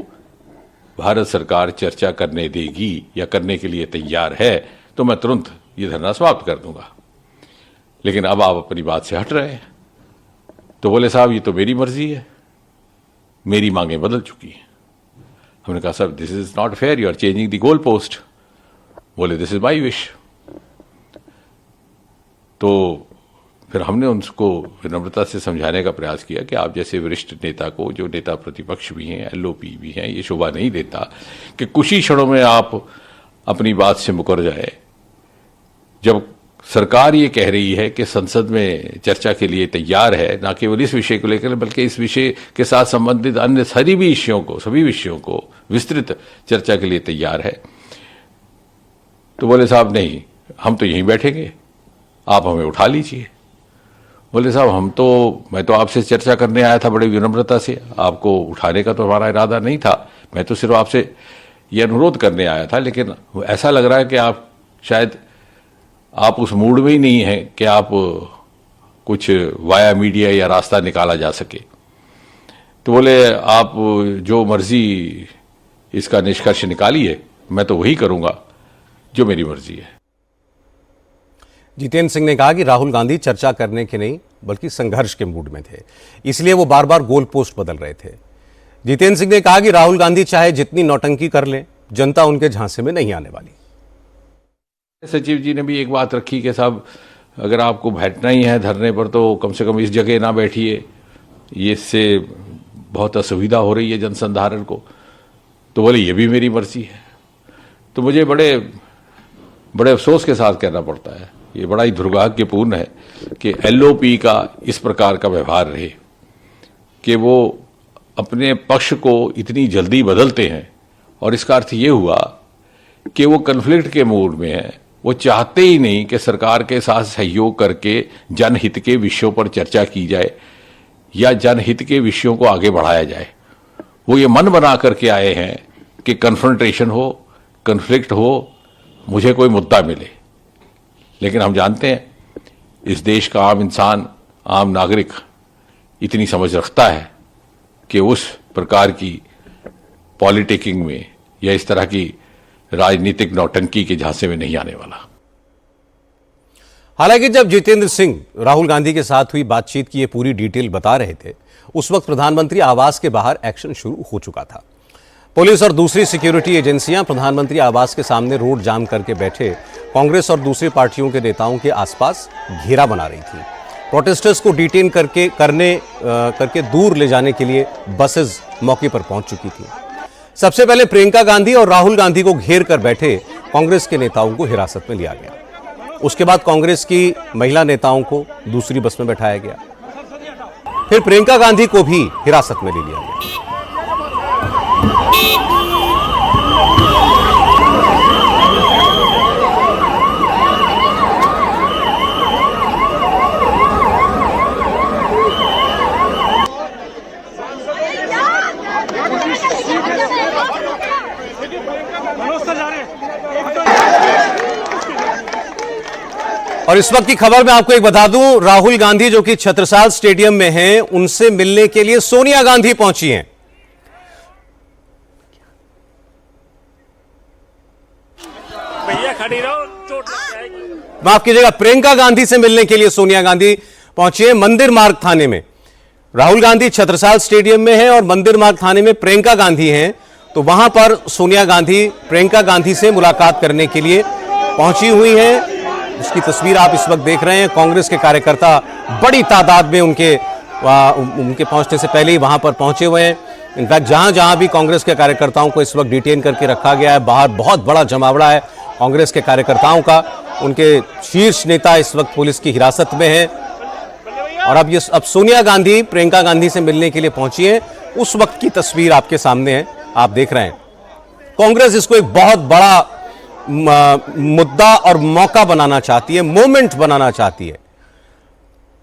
E: भारत सरकार चर्चा करने देगी या करने के लिए तैयार है तो मैं तुरंत ये धरना समाप्त कर दूंगा, लेकिन अब आप अपनी बात से हट रहे हैं। तो बोले साहब ये तो मेरी मर्जी है, मेरी मांगें बदल चुकी हैं। हमने कहा साहब this is not fair, you are changing the goal post. बोले दिस इज माई विश। तो फिर हमने उनको विनम्रता से समझाने का प्रयास किया कि आप जैसे वरिष्ठ नेता को, जो नेता प्रतिपक्ष भी हैं, एलओपी भी हैं, ये शोभा नहीं देता कि कुछ ही क्षणों में आप अपनी बात से मुकर जाए। जब सरकार ये कह रही है कि संसद में चर्चा के लिए तैयार है, ना केवल इस विषय को लेकर बल्कि इस विषय के साथ संबंधित अन्य सभी विषयों को विस्तृत चर्चा के लिए तैयार है, तो बोले साहब नहीं, हम तो यहीं बैठेंगे, आप हमें उठा लीजिए। बोले साहब मैं तो आपसे चर्चा करने आया था बड़ी विनम्रता से, आपको उठाने का तो हमारा इरादा नहीं था, मैं तो सिर्फ आपसे ये अनुरोध करने आया था, लेकिन ऐसा लग रहा है कि आप शायद आप उस मूड में ही नहीं हैं कि आप कुछ वाया मीडिया या रास्ता निकाला जा सके। तो बोले आप जो मर्जी इसका निष्कर्ष निकालिए, मैं तो वही करूंगा जो मेरी मर्जी है।
A: जितेंद्र सिंह ने कहा कि राहुल गांधी चर्चा करने के नहीं बल्कि संघर्ष के मूड में थे, इसलिए वो बार बार गोल पोस्ट बदल रहे थे। जितेंद्र सिंह ने कहा कि राहुल गांधी चाहे जितनी नौटंकी कर लें, जनता उनके झांसे में नहीं आने वाली।
E: सचिव जी ने भी एक बात रखी कि साहब अगर आपको बैठना ही है धरने पर तो कम से कम इस जगह ना बैठिए, ये इससे बहुत असुविधा हो रही है जनसंधारण को। तो बोले ये भी मेरी मर्जी है। तो मुझे बड़े अफसोस के साथ कहना पड़ता है, ये बड़ा ही दुर्भाग्यपूर्ण है कि एलओपी का इस प्रकार का व्यवहार रहे कि वो अपने पक्ष को इतनी जल्दी बदलते हैं। और इसका अर्थ ये हुआ कि वो कन्फ्लिक्ट के मूड में है, वो चाहते ही नहीं कि सरकार के साथ सहयोग करके जनहित के विषयों पर चर्चा की जाए या जनहित के विषयों को आगे बढ़ाया जाए। वो ये मन बना करके आए हैं कि कन्फ्रंटेशन हो, कन्फ्लिक्ट हो, मुझे कोई मुद्दा मिले। लेकिन हम जानते हैं इस देश का आम इंसान, आम नागरिक इतनी समझ रखता है कि उस प्रकार की पॉलिटिकिंग में या इस तरह की राजनीतिक नौटंकी के झांसे में नहीं आने वाला।
A: हालांकि जब जितेंद्र सिंह राहुल गांधी के साथ हुई बातचीत की ये पूरी डिटेल बता रहे थे, उस वक्त प्रधानमंत्री आवास के बाहर एक्शन शुरू हो चुका था। पुलिस और दूसरी सिक्योरिटी एजेंसियां प्रधानमंत्री आवास के सामने रोड जाम करके बैठे कांग्रेस और दूसरी पार्टियों के नेताओं के आसपास घेरा बना रही थी। प्रोटेस्टर्स को डिटेन करके दूर ले जाने के लिए बसेस मौके पर पहुंच चुकी थी। सबसे पहले प्रियंका गांधी और राहुल गांधी को घेर कर बैठे कांग्रेस के नेताओं को हिरासत में लिया गया। उसके बाद कांग्रेस की महिला नेताओं को दूसरी बस में बैठाया गया। फिर प्रियंका गांधी को भी हिरासत में ले लिया गया। और इस वक्त की खबर मैं आपको एक बता दूं, राहुल गांधी जो कि छत्रसाल स्टेडियम में हैं, उनसे मिलने के लिए सोनिया गांधी पहुंची हैं।
F: भैया खड़ी रहो, चोट लग जाएगी।
A: माफ कीजिएगा, प्रियंका गांधी से मिलने के लिए सोनिया गांधी पहुंची है मंदिर मार्ग थाने में। राहुल गांधी छत्रसाल स्टेडियम में है और मंदिर मार्ग थाने में प्रियंका गांधी हैं। तो वहां पर सोनिया गांधी प्रियंका गांधी से मुलाकात करने के लिए पहुंची हुई हैं। इसकी तस्वीर आप इस वक्त देख रहे हैं। कांग्रेस के कार्यकर्ता बड़ी तादाद में उनके पहुंचने से पहले ही वहां पर पहुंचे हुए हैं। इनफैक्ट जहां जहां भी कांग्रेस के कार्यकर्ताओं को इस वक्त डिटेन करके रखा गया है, बाहर बहुत बड़ा जमावड़ा है कांग्रेस के कार्यकर्ताओं का। उनके शीर्ष नेता इस वक्त पुलिस की हिरासत में है। और अब सोनिया गांधी प्रियंका गांधी से मिलने के लिए पहुंची है। उस वक्त की तस्वीर आपके सामने है, आप देख रहे हैं। कांग्रेस इसको एक बहुत बड़ा मुद्दा और मौका बनाना चाहती है, मोमेंट बनाना चाहती है।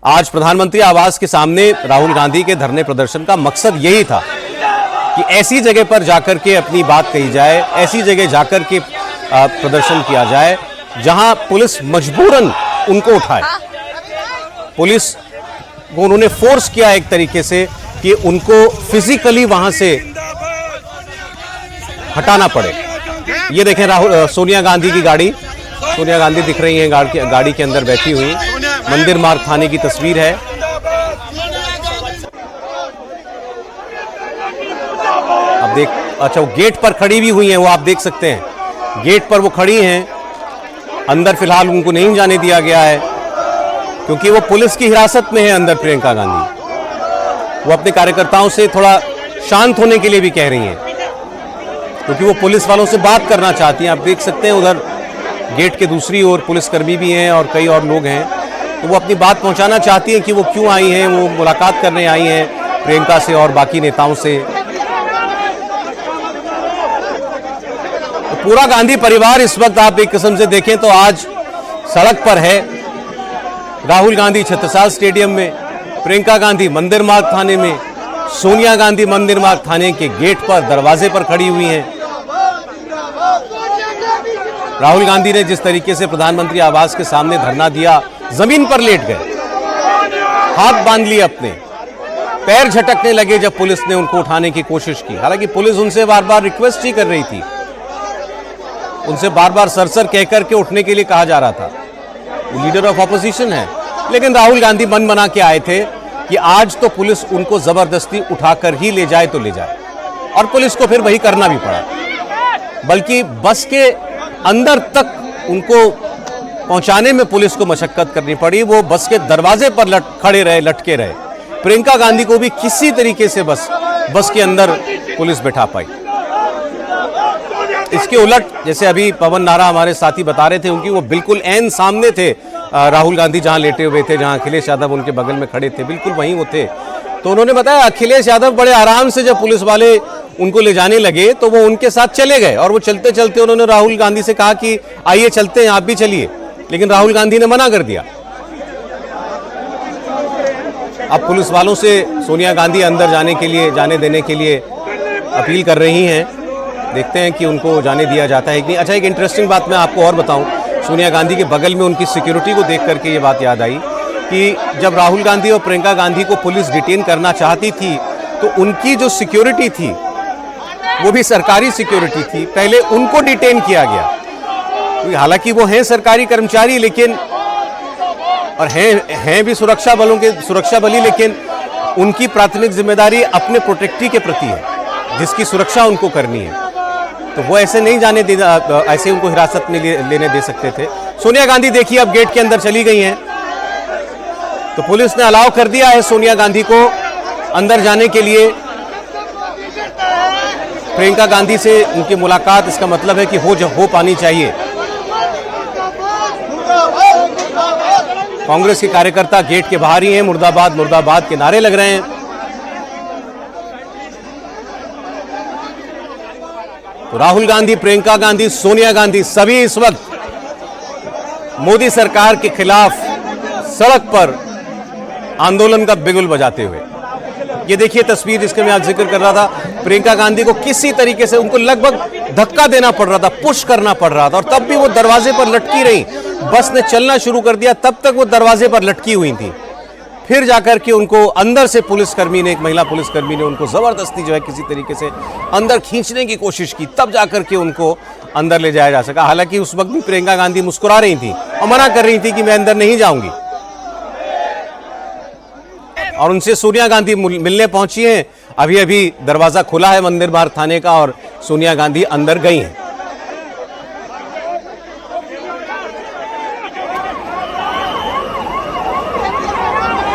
A: आज प्रधानमंत्री आवास के सामने राहुल गांधी के धरने प्रदर्शन का मकसद यही था कि ऐसी जगह पर जाकर के अपनी बात कही जाए, ऐसी जगह जाकर के प्रदर्शन किया जाए जहां पुलिस मजबूरन उनको उठाए। पुलिस को उन्होंने फोर्स किया एक तरीके से कि उनको फिजिकली वहां से हटाना पड़े। ये देखें सोनिया गांधी की गाड़ी, सोनिया गांधी दिख रही हैं गाड़ी के अंदर बैठी हुई। मंदिर मार्ग थाने की तस्वीर है। अब अच्छा वो गेट पर खड़ी भी हुई हैं, वो आप देख सकते हैं गेट पर वो खड़ी हैं। अंदर फिलहाल उनको नहीं जाने दिया गया है क्योंकि वो पुलिस की हिरासत में है अंदर। प्रियंका गांधी वो अपने कार्यकर्ताओं से थोड़ा शांत होने के लिए भी कह रही हैं क्योंकि वो पुलिस वालों से बात करना चाहती हैं। आप देख सकते हैं उधर गेट के दूसरी ओर पुलिसकर्मी भी हैं और कई और लोग हैं। तो वो अपनी बात पहुंचाना चाहती हैं कि वो क्यों आई हैं, वो मुलाकात करने आई हैं प्रियंका से और बाकी नेताओं से। तो पूरा गांधी परिवार इस वक्त आप एक किस्म से देखें तो आज सड़क पर है। राहुल गांधी छत्रसाल स्टेडियम में, प्रियंका गांधी मंदिर मार्ग थाने में, सोनिया गांधी मंदिर मार्ग थाने के गेट पर दरवाजे पर खड़ी हुई हैं। राहुल गांधी ने जिस तरीके से प्रधानमंत्री आवास के सामने धरना दिया, जमीन पर लेट गए, हाथ बांध लिए अपने, पैर झटकने लगे जब पुलिस ने उनको उठाने की कोशिश की। हालांकि पुलिस उनसे बार बार रिक्वेस्ट ही कर रही थी, उनसे बार बार सर कहकर के उठने के लिए कहा जा रहा था, वो लीडर ऑफ ऑपोजिशन है। लेकिन राहुल गांधी मन बना के आए थे कि आज तो पुलिस उनको जबरदस्ती उठाकर ही ले जाए तो ले जाए, और पुलिस को फिर वही करना भी पड़ा, बल्कि बस के अंदर तक उनको पहुंचाने में पुलिस को मशक्कत करनी पड़ी। वो बस के दरवाजे पर खड़े रहे, लटके रहे। प्रियंका गांधी को भी किसी तरीके से बस के अंदर पुलिस बैठा पाई। इसके उलट जैसे अभी पवन नारा हमारे साथी बता रहे थे, उनकी वो बिल्कुल ऐन सामने थे राहुल गांधी, जहां लेटे हुए थे, जहां अखिलेश यादव उनके बगल में खड़े थे, बिल्कुल वहीं वो थे। तो उन्होंने बताया अखिलेश यादव बड़े आराम से जब पुलिस वाले उनको ले जाने लगे तो वो उनके साथ चले गए, और वो चलते चलते उन्होंने राहुल गांधी से कहा कि आइए चलते हैं, आप भी चलिए। लेकिन राहुल गांधी ने मना कर दिया। अब पुलिस वालों से सोनिया गांधी अंदर जाने देने के लिए अपील कर रही हैं। देखते हैं कि उनको जाने दिया जाता है कि नहीं। अच्छा, एक इंटरेस्टिंग बात मैं आपको और बताऊं, सोनिया गांधी के बगल में उनकी सिक्योरिटी को देख करके ये बात याद आई कि जब राहुल गांधी और प्रियंका गांधी को पुलिस डिटेन करना चाहती थी तो उनकी जो सिक्योरिटी थी वो भी सरकारी सिक्योरिटी थी, पहले उनको डिटेन किया गया। हालांकि वो हैं सरकारी कर्मचारी, लेकिन और हैं भी सुरक्षा बली, लेकिन उनकी प्राथमिक जिम्मेदारी अपने प्रोटेक्टी के प्रति है, जिसकी सुरक्षा उनको करनी है। तो वो ऐसे नहीं जाने दे, ऐसे उनको हिरासत में लेने दे सकते थे। सोनिया गांधी देखिए अब गेट के अंदर चली गई हैं, तो पुलिस ने अलाउ कर दिया है सोनिया गांधी को अंदर जाने के लिए। प्रियंका गांधी से उनकी मुलाकात, इसका मतलब है कि हो पानी चाहिए। कांग्रेस के कार्यकर्ता गेट के बाहर ही हैं, मुर्दाबाद मुर्दाबाद के नारे लग रहे हैं। तो राहुल गांधी, प्रियंका गांधी, सोनिया गांधी सभी इस वक्त मोदी सरकार के खिलाफ सड़क पर आंदोलन का बिगुल बजाते हुए। ये देखिए तस्वीर जिसके मैं आज जिक्र कर रहा था। प्रियंका गांधी को किसी तरीके से उनको लगभग धक्का देना पड़ रहा था, पुश करना पड़ रहा था, और तब भी वो दरवाजे पर लटकी रही। बस ने चलना शुरू कर दिया, तब तक वो दरवाजे पर लटकी हुई थी। फिर जाकर के उनको अंदर से पुलिसकर्मी ने, एक महिला पुलिसकर्मी ने उनको जबरदस्ती जो है किसी तरीके से अंदर खींचने की कोशिश की, तब जाकर के उनको अंदर ले जाया जा सका। हालांकि उस वक्त भी प्रियंका गांधी मुस्कुरा रही थी और मना कर रही थी कि मैं अंदर नहीं जाऊंगी, और उनसे सोनिया गांधी मिलने पहुंची हैं। अभी अभी दरवाजा खुला है मंदिर बाहर थाने का, और सोनिया गांधी अंदर गई हैं।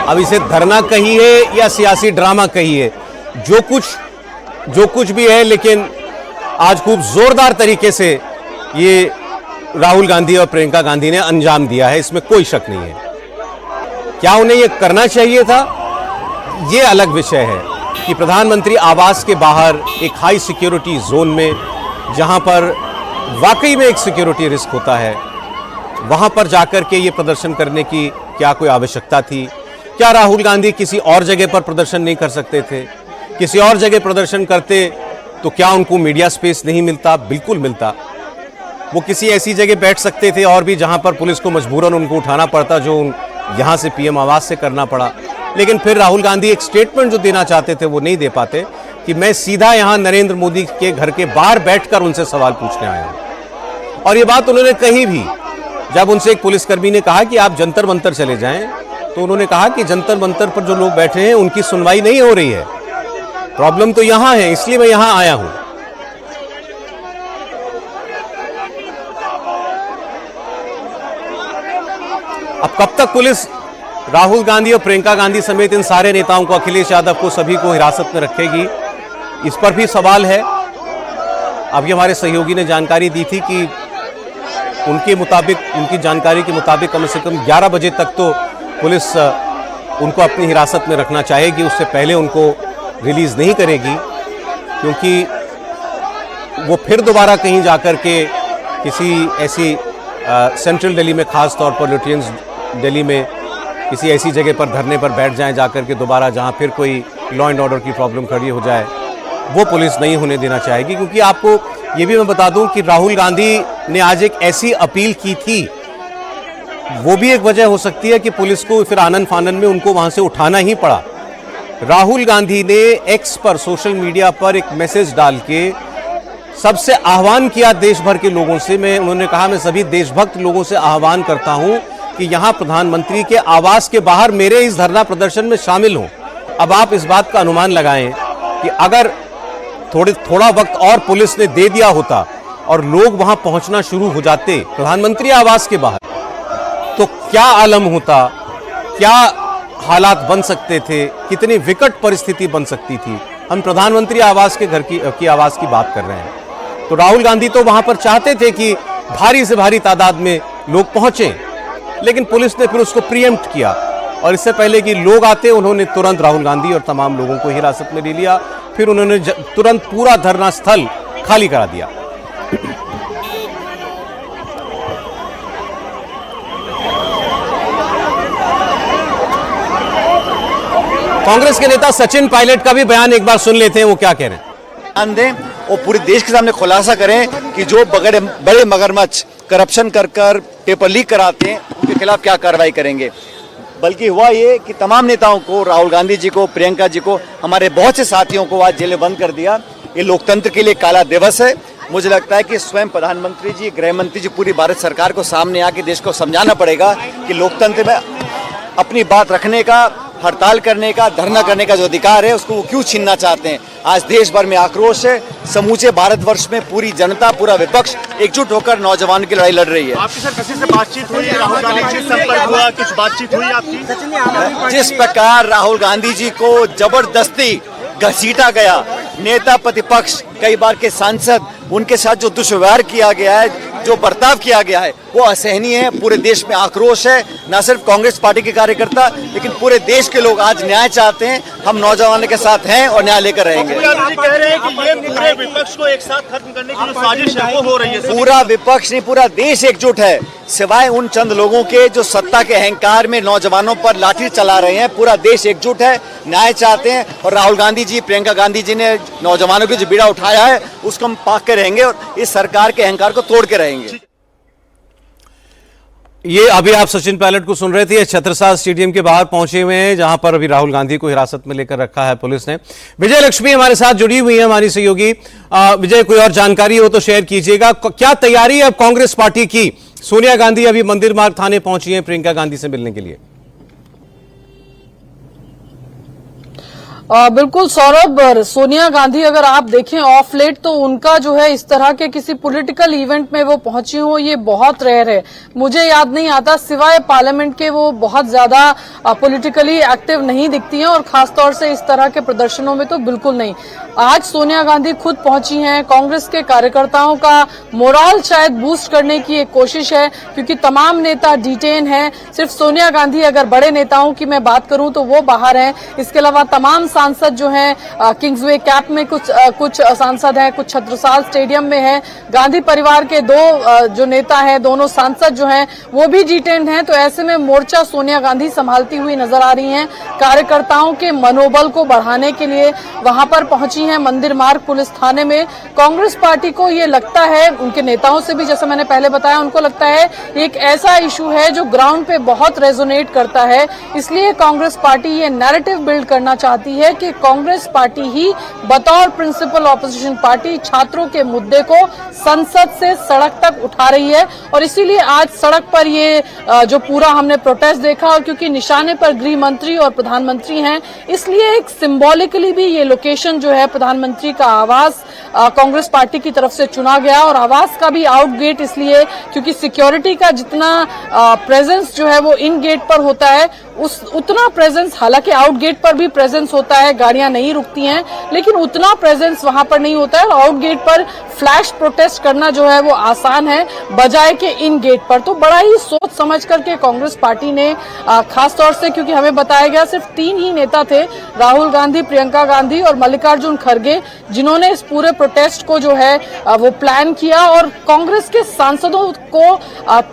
A: अब इसे धरना कहिए या सियासी ड्रामा कहिए, जो कुछ भी है, लेकिन आज खूब जोरदार तरीके से ये राहुल गांधी और प्रियंका गांधी ने अंजाम दिया है, इसमें कोई शक नहीं है। क्या उन्हें ये करना चाहिए था, ये अलग विषय है कि प्रधानमंत्री आवास के बाहर एक हाई सिक्योरिटी जोन में, जहां पर वाकई में एक सिक्योरिटी रिस्क होता है, वहां पर जाकर के ये प्रदर्शन करने की क्या कोई आवश्यकता थी? क्या राहुल गांधी किसी और जगह पर प्रदर्शन नहीं कर सकते थे? किसी और जगह प्रदर्शन करते तो क्या उनको मीडिया स्पेस नहीं मिलता? बिल्कुल मिलता। वो किसी ऐसी जगह बैठ सकते थे और भी जहां पर पुलिस को मजबूरन उनको उठाना पड़ता, जो यहां से पीएम आवास से करना पड़ा। लेकिन फिर राहुल गांधी एक स्टेटमेंट जो देना चाहते थे वो नहीं दे पाते कि मैं सीधा यहां नरेंद्र मोदी के घर के बाहर बैठकर उनसे सवाल पूछने आया हूं। और ये बात उन्होंने कही भी जब उनसे एक पुलिसकर्मी ने कहा कि आप जंतर मंतर चले जाएं, तो उन्होंने कहा कि जंतर मंतर पर जो लोग बैठे हैं उनकी सुनवाई नहीं हो रही है, प्रॉब्लम तो यहां है, इसलिए मैं यहां आया हूं। अब कब तक पुलिस राहुल गांधी और प्रियंका गांधी समेत इन सारे नेताओं को, अखिलेश यादव को, सभी को हिरासत में रखेगी, इस पर भी सवाल है। अभी हमारे सहयोगी ने जानकारी दी थी कि उनके मुताबिक, उनकी जानकारी के मुताबिक कम से कम 11 बजे तक तो पुलिस उनको अपनी हिरासत में रखना चाहेगी, उससे पहले उनको रिलीज नहीं करेगी, क्योंकि वो फिर दोबारा कहीं जाकर के किसी ऐसी सेंट्रल दिल्ली में, खास तौर पर लुटियंस दिल्ली में किसी ऐसी जगह पर धरने पर बैठ जाएं जाकर के दोबारा, जहां फिर कोई लॉ एंड ऑर्डर की प्रॉब्लम खड़ी हो जाए, वो पुलिस नहीं होने देना चाहेगी। क्योंकि आपको ये भी मैं बता दूं कि राहुल गांधी ने आज एक ऐसी अपील की थी, वो भी एक वजह हो सकती है कि पुलिस को फिर आनन फानन में उनको वहां से उठाना ही पड़ा। राहुल गांधी ने एक्स पर, सोशल मीडिया पर एक मैसेज डाल के सबसे आह्वान किया देश भर के लोगों से। उन्होंने कहा, मैं सभी देशभक्त लोगों से आह्वान करता हूं कि यहां प्रधानमंत्री के आवास के बाहर मेरे इस धरना प्रदर्शन में शामिल हों। अब आप इस बात का अनुमान लगाएं कि अगर थोड़ा वक्त और पुलिस ने दे दिया होता और लोग वहां पहुंचना शुरू हो जाते प्रधानमंत्री आवास के बाहर, तो क्या आलम होता, क्या हालात बन सकते थे, कितनी विकट परिस्थिति बन सकती थी। हम प्रधानमंत्री आवास के घर की आवास की बात कर रहे हैं। तो राहुल गांधी तो वहां पर चाहते थे कि भारी से भारी तादाद में लोग पहुंचे, लेकिन पुलिस ने फिर उसको प्रीएम्प्ट किया और इससे पहले कि लोग आते उन्होंने तुरंत राहुल गांधी और तमाम लोगों को हिरासत में ले लिया। फिर उन्होंने तुरंत पूरा धरना स्थल खाली करा दिया। कांग्रेस के नेता सचिन पायलट का भी बयान एक बार सुन लेते हैं, वो क्या कह रहे हैं।
G: ध्यान दें और पूरे देश के सामने खुलासा करें कि जो बड़े मगरमच्छ करप्शन कर पेपर लीक कराते हैं उनके खिलाफ क्या कार्रवाई करेंगे। बल्कि हुआ ये कि तमाम नेताओं को, राहुल गांधी जी को, प्रियंका जी को, हमारे बहुत से साथियों को आज जेल में बंद कर दिया। ये लोकतंत्र के लिए काला दिवस है। मुझे लगता है कि स्वयं प्रधानमंत्री जी, गृह मंत्री जी, पूरी भारत सरकार को सामने आके देश को समझाना पड़ेगा कि लोकतंत्र में अपनी बात रखने का, हड़ताल करने का, धरना करने का जो अधिकार है उसको वो क्यों छीनना चाहते हैं। आज देश भर में आक्रोश है। समूचे भारतवर्ष में पूरी जनता, पूरा विपक्ष एकजुट होकर नौजवान की लड़ाई लड़ रही है।
H: आपकी सर किसी से बातचीत हुई, राहुल गांधी से संपर्क हुआ, कुछ बातचीत हुई आपकी?
G: जिस प्रकार राहुल गांधी जी को जबरदस्ती घसीटा गया, नेता प्रतिपक्ष, कई बार के सांसद, उनके साथ जो दुष्व्यवहार किया गया है, जो बर्ताव किया गया है, वो असहनीय है। पूरे देश में आक्रोश है। न सिर्फ कांग्रेस पार्टी के कार्यकर्ता, लेकिन पूरे देश के लोग आज न्याय चाहते हैं। हम नौजवानों के साथ हैं और न्याय लेकर रहेंगे।
H: कह रहे हैं कि ये पूरे विपक्ष को एक साथ खत्म करने की जो साजिश है वो हो रही है।
G: पूरा विपक्ष नहीं, पूरा देश एकजुट है, सिवाय उन चंद लोगों के जो सत्ता के अहंकार में नौजवानों पर लाठी चला रहे हैं। पूरा देश एकजुट है, न्याय चाहते हैं और राहुल गांधी जी, प्रियंका गांधी जी ने नौजवानों की जो बीड़ा उठाया है उसको हम पाक के रहेंगे और इस सरकार के अहंकार को तोड़ के रहेंगे।
A: ये अभी आप सचिन पायलट को सुन रहे थे। छत्रसाल स्टेडियम के बाहर पहुंचे हुए हैं, जहां पर अभी राहुल गांधी को हिरासत में लेकर रखा है पुलिस ने। विजय लक्ष्मी हमारे साथ जुड़ी हुई है, हमारी सहयोगी। विजय, कोई और जानकारी हो तो शेयर कीजिएगा। क्या तैयारी है अब कांग्रेस पार्टी की? सोनिया गांधी अभी मंदिर मार्ग थाने पहुंची हैं प्रियंका गांधी से मिलने के लिए।
D: बिल्कुल सौरभ, सोनिया गांधी अगर आप देखें ऑफ लेट तो उनका जो है इस तरह के किसी पॉलिटिकल इवेंट में वो पहुंची हो ये बहुत रेयर है। मुझे याद नहीं आता, सिवाय पार्लियामेंट के वो बहुत ज्यादा पॉलिटिकली एक्टिव नहीं दिखती हैं और खासतौर से इस तरह के प्रदर्शनों में तो बिल्कुल नहीं। आज सोनिया गांधी खुद पहुंची हैं। कांग्रेस के कार्यकर्ताओं का मोराल शायद बूस्ट करने की एक कोशिश है, क्योंकि तमाम नेता डिटेन हैं। सिर्फ सोनिया गांधी, अगर बड़े नेताओं की मैं बात करूं तो वो बाहर हैं। इसके अलावा तमाम सांसद जो हैं, किंग्सवे कैप में कुछ सांसद हैं, कुछ छत्रसाल स्टेडियम में हैं। गांधी परिवार के दो जो नेता हैं, दोनों सांसद जो हैं वो भी डिटेन हैं। तो ऐसे में मोर्चा सोनिया गांधी संभालती हुई नजर आ रही हैं। कार्यकर्ताओं के मनोबल को बढ़ाने के लिए वहां पर पहुंची हैं मंदिर मार्ग पुलिस थाने में। कांग्रेस पार्टी को ये लगता है, उनके नेताओं से भी जैसे मैंने पहले बताया, उनको लगता है एक ऐसा इशू है जो ग्राउंड पे बहुत रेजोनेट करता है। इसलिए कांग्रेस पार्टी ये नैरेटिव बिल्ड करना चाहती है कि कांग्रेस पार्टी ही बतौर प्रिंसिपल ऑपोजिशन पार्टी छात्रों के मुद्दे को संसद से सड़क तक उठा रही है। और इसीलिए आज सड़क पर ये जो पूरा हमने प्रोटेस्ट देखा, और क्योंकि निशाने पर गृह मंत्री और प्रधानमंत्री हैं, इसलिए एक सिंबॉलिकली भी ये लोकेशन जो है प्रधानमंत्री का आवास कांग्रेस पार्टी की तरफ से चुना गया। और आवास का भी आउट गेट इसलिए क्योंकि सिक्योरिटी का जितना प्रेजेंस जो है वो इन गेट पर होता है, उतना प्रेजेंस, हालांकि आउट गेट पर भी प्रेजेंस होता है, गाड़ियां नहीं रुकती हैं, लेकिन उतना प्रेजेंस वहां पर नहीं होता है। और आउट गेट पर फ्लैश प्रोटेस्ट करना जो है वो आसान है बजाय के इन गेट पर। तो बड़ा ही सोच समझ करके कांग्रेस पार्टी ने खासतौर से, क्योंकि हमें बताया गया सिर्फ 3 ही नेता थे, राहुल गांधी, प्रियंका गांधी और मल्लिकार्जुन खड़गे, जिन्होंने इस पूरे प्रोटेस्ट को जो है वो प्लान किया। और कांग्रेस के सांसदों को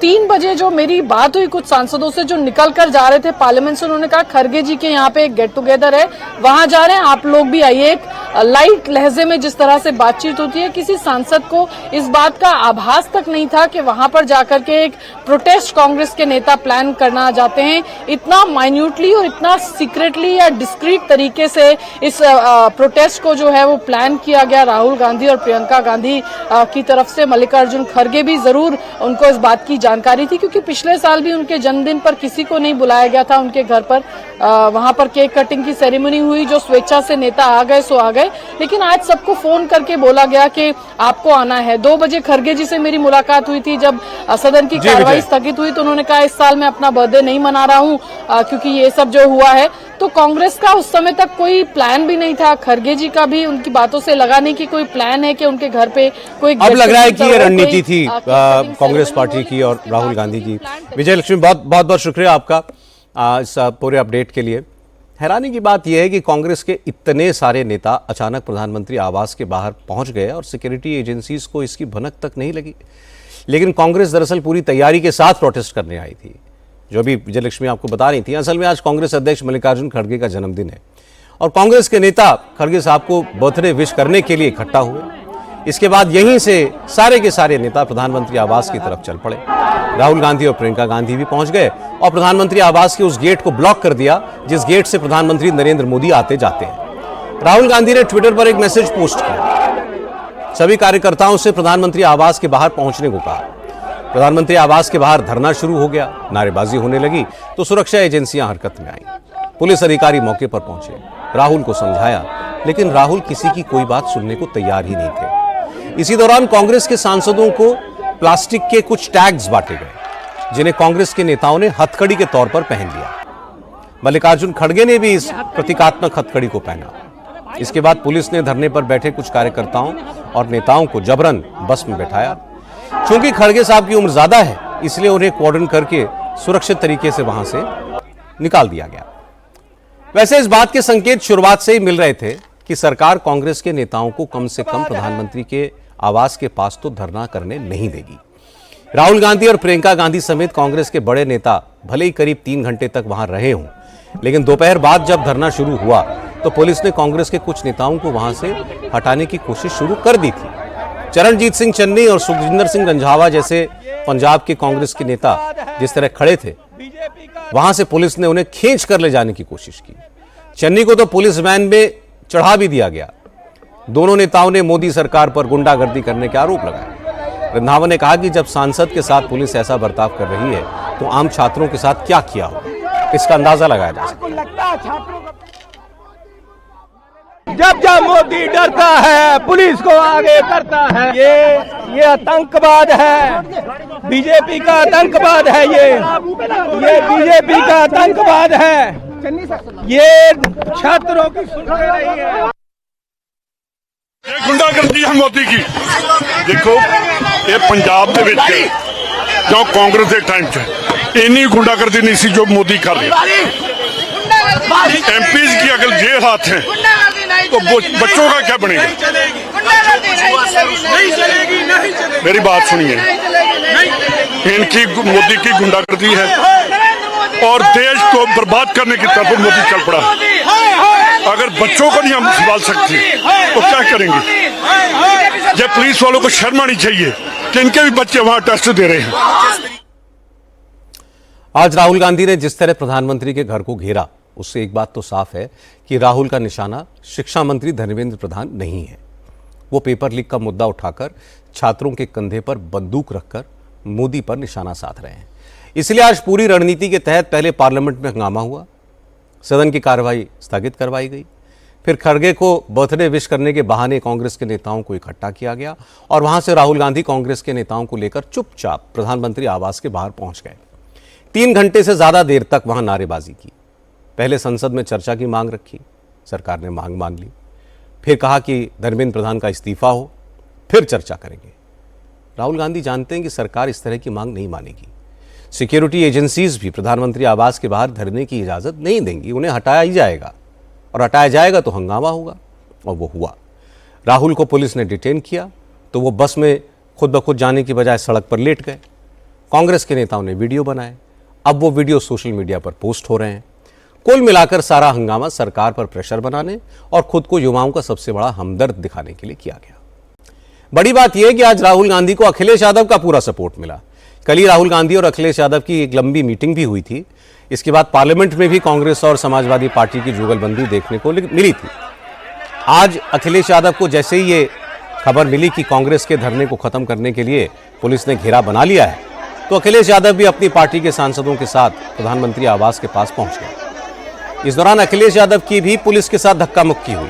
D: 3 बजे जो मेरी बात हुई कुछ सांसदों से जो निकल कर जा रहे थे पार्लियामेंट से उन्होंने कहा खरगे जी के यहाँ पे एक गेट टुगेदर है, वहां जा रहे हैं, आप लोग भी आइए। एक लाइट लहजे में जिस तरह से बातचीत होती है, किसी सांसद को इस बात का आभास तक नहीं था कि वहां पर जाकर के एक प्रोटेस्ट कांग्रेस के नेता प्लान करना चाहते हैं। इतना माइन्यूटली और इतना सीक्रेटली या डिस्क्रीट तरीके से इस प्रोटेस्ट को जो है वो प्लान किया गया राहुल गांधी और प्रियंका गांधी की तरफ से। मल्लिकार्जुन खड़गे भी जरूर उनको इस बात की जानकारी थी, क्योंकि पिछले साल भी उनके जन्मदिन पर किसी को नहीं बुलाया गया था उनके घर पर। वहां पर केक कटिंग की सेरेमनी हुई, जो स्वेच्छा से नेता आ गए सो आ गए, लेकिन आज सबको फोन करके बोला गया कि आपको आना है। 2 बजे खड़गे जी से मेरी मुलाकात हुई थी, जब सदन की कार्रवाई स्थगित हुई तो उन्होंने कहा इस साल मैं अपना बर्थडे नहीं मना रहा हूं क्योंकि ये सब जो हुआ है। तो कांग्रेस का उस समय तक कोई प्लान भी नहीं था, खड़गे जी का भी उनकी बातों से लगा नहीं कि कोई प्लान है कि उनके घर पे कोई।
A: अब लग रहा है कि ये रणनीति थी कांग्रेस पार्टी की और राहुल गांधी की। विजय लक्ष्मी, बहुत बहुत शुक्रिया आपका इस पूरे अपडेट के लिए। हैरानी की बात यह है कि कांग्रेस के इतने सारे नेता अचानक प्रधानमंत्री आवास के बाहर पहुंच गए और सिक्योरिटी एजेंसीज को इसकी भनक तक नहीं लगी। लेकिन कांग्रेस दरअसल पूरी तैयारी के साथ प्रोटेस्ट करने आई थी, जो भी विजय लक्ष्मी आपको बता रही थी। असल में आज कांग्रेस अध्यक्ष मल्लिकार्जुन खड़गे का जन्मदिन है और कांग्रेस के नेता खड़गे साहब को बर्थडे विश करने के लिए इकट्ठा हुए। इसके बाद यहीं से सारे के सारे नेता प्रधानमंत्री आवास की तरफ चल पड़े। राहुल गांधी और प्रियंका गांधी भी पहुंच गए और प्रधानमंत्री आवास के उस गेट को ब्लॉक कर दिया जिस गेट से प्रधानमंत्री नरेंद्र मोदी आते जाते हैं। राहुल गांधी ने ट्विटर पर एक मैसेज पोस्ट किया, सभी कार्यकर्ताओं से प्रधानमंत्री आवास के बाहर पहुंचने को कहा। प्रधानमंत्री आवास के बाहर धरना शुरू हो गया, नारेबाजी होने लगी तो सुरक्षा एजेंसियां हरकत में आई। पुलिस अधिकारी मौके पर पहुंचे, राहुल को समझाया, लेकिन राहुल किसी की कोई बात सुनने को तैयार ही नहीं थे। इसी दौरान कांग्रेस के सांसदों को प्लास्टिक के कुछ टैग्स बांटे गए, जिन्हें कांग्रेस के नेताओं ने हथकड़ी के तौर पर पहन लिया। मल्लिकार्जुन खड़गे ने भी इस प्रतीकात्मक हथकड़ी को पहना। इसके बाद पुलिस ने धरने पर बैठे कुछ कार्यकर्ताओं और नेताओं को जबरन बस में बैठाया। चूंकि खड़गे साहब की उम्र ज्यादा है, इसलिए उन्हें कॉर्डन करके सुरक्षित तरीके से वहां से निकाल दिया गया। वैसे इस बात के संकेत शुरुआत से ही मिल रहे थे कि सरकार कांग्रेस के नेताओं को कम से कम प्रधानमंत्री के आवास के पास तो धरना करने नहीं देगी। राहुल गांधी और प्रियंका गांधी समेत कांग्रेस के बड़े नेता भले ही करीब 3 घंटे तक वहां रहे हों, लेकिन दोपहर बाद जब धरना शुरू हुआ तो पुलिस ने कांग्रेस के कुछ नेताओं को वहां से हटाने की कोशिश शुरू कर दी थी। चरणजीत सिंह चन्नी और सुखजिंदर सिंह रंधावा जैसे पंजाब के कांग्रेस के नेता जिस तरह खड़े थे, वहां से पुलिस ने उन्हें खींच कर ले जाने की कोशिश की। चन्नी को तो पुलिस वैन में चढ़ा भी दिया गया। दोनों नेताओं ने मोदी सरकार पर गुंडागर्दी करने के आरोप लगाए। रंधावा ने कहा कि जब सांसद के साथ पुलिस ऐसा बर्ताव कर रही है तो आम छात्रों के साथ क्या किया होगा, इसका अंदाजा लगाया जा सकता है।
I: जब जब मोदी डरता है पुलिस को आगे करता है। ये आतंकवाद है, बीजेपी का आतंकवाद है। ये बीजेपी का आतंकवाद है। ये छात्रों की सुन रही है।
J: ਇਹ ਗੁੰਡਾਗਰਦੀ ਹੈ ਮੋਦੀ ਦੀ। ਦੇਖੋ ਇਹ ਪੰਜਾਬ ਦੇ ਵਿੱਚ ਜੋ ਕਾਂਗਰਸ ਦੇ ਟਾਈਮ 'ਚ ਇੰਨੀ ਗੁੰਡਾਗਰਦੀ ਨਹੀਂ ਸੀ ਜੋ ਮੋਦੀ ਕਰ ਰਿਹਾ। एमपीज की अगर ये हाथ है तो बच्चों का क्या बनेगा? मेरी बात सुनिए, इनकी मोदी की गुंडागर्दी है और देश को बर्बाद करने की तरफ मोदी चल पड़ा है। अगर बच्चों को नहीं हम संभाल सकते तो क्या करेंगे? जब पुलिस वालों को शर्म आनी चाहिए कि इनके भी बच्चे वहां टेस्ट दे रहे हैं।
A: आज राहुल गांधी ने जिस तरह प्रधानमंत्री के घर को घेरा, उससे एक बात तो साफ है कि राहुल का निशाना शिक्षा मंत्री धर्मेंद्र प्रधान नहीं है। वो पेपर लीक का मुद्दा उठाकर छात्रों के कंधे पर बंदूक रखकर मोदी पर निशाना साध रहे हैं। इसलिए आज पूरी रणनीति के तहत पहले पार्लियामेंट में हंगामा हुआ, सदन की कार्रवाई स्थगित करवाई गई, फिर खड़गे को बर्थडे विश करने के बहाने कांग्रेस के नेताओं को इकट्ठा किया गया और वहां से राहुल गांधी कांग्रेस के नेताओं को लेकर चुपचाप प्रधानमंत्री आवास के बाहर पहुंच गए। 3 घंटे से ज्यादा देर तक वहां नारेबाजी की। पहले संसद में चर्चा की मांग रखी, सरकार ने मांग मान ली। फिर कहा कि धर्मेंद्र प्रधान का इस्तीफा हो, फिर चर्चा करेंगे। राहुल गांधी जानते हैं कि सरकार इस तरह की मांग नहीं मानेगी। सिक्योरिटी एजेंसीज भी प्रधानमंत्री आवास के बाहर धरने की इजाजत नहीं देंगी, उन्हें हटाया ही जाएगा और हटाया जाएगा तो हंगामा होगा। और वो हुआ। राहुल को पुलिस ने डिटेन किया तो वो बस में खुद ब खुद जाने की बजाय सड़क पर लेट गए। कांग्रेस के नेताओं ने वीडियो बनाए, अब वो वीडियो सोशल मीडिया पर पोस्ट हो रहे हैं। कुल मिलाकर सारा हंगामा सरकार पर प्रेशर बनाने और खुद को युवाओं का सबसे बड़ा हमदर्द दिखाने के लिए किया गया। बड़ी बात यह है कि आज राहुल गांधी को अखिलेश यादव का पूरा सपोर्ट मिला। कल ही राहुल गांधी और अखिलेश यादव की एक लंबी मीटिंग भी हुई थी। इसके बाद पार्लियामेंट में भी कांग्रेस और समाजवादी पार्टी की जुगलबंदी देखने को मिली थी। आज अखिलेश यादव को जैसे ही ये खबर मिली कि कांग्रेस के धरने को खत्म करने के लिए पुलिस ने घेरा बना लिया है, तो अखिलेश यादव भी अपनी पार्टी के सांसदों के साथ प्रधानमंत्री आवास के पास पहुंच गए। इस दौरान अखिलेश यादव की भी पुलिस के साथ धक्का मुक्की हुई।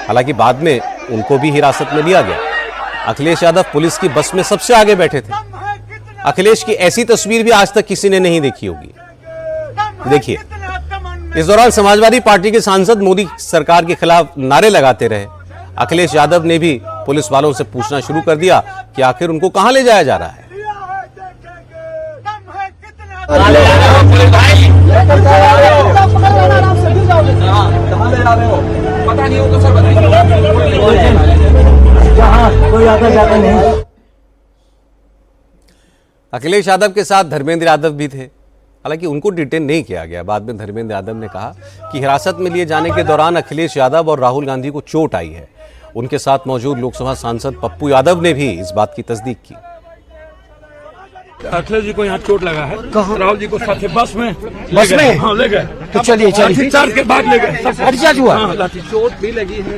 A: हालांकि बाद में उनको भी हिरासत में लिया गया। अखिलेश यादव पुलिस की बस में सबसे आगे बैठे थे। अखिलेश की ऐसी तस्वीर भी आज तक किसी ने नहीं देखी होगी। देखिए, इस दौरान समाजवादी पार्टी के सांसद मोदी सरकार के खिलाफ नारे लगाते रहे। अखिलेश यादव ने भी पुलिस वालों से पूछना शुरू कर दिया कि आखिर उनको कहां ले जाया जा रहा है।
I: पता नहीं हो तो सर बताइए। कोई आता जाता नहीं।
A: अखिलेश यादव के साथ धर्मेंद्र यादव भी थे। हालांकि उनको डिटेन नहीं किया गया। बाद में धर्मेंद्र यादव ने कहा कि हिरासत में लिए जाने के दौरान अखिलेश यादव और राहुल गांधी को चोट आई है। उनके साथ मौजूद लोकसभा सांसद पप्पू यादव ने भी इस बात की तस्दीक की।
I: अखिलेश जी को यहाँ चोट लगा है। राहुल जी को साथ बस में हाँ ले गए।
K: तो चलिए
I: लाठीचार्ज के बाद ले गए।
K: लाठीचार्ज हुआ।
I: चोट भी लगी है।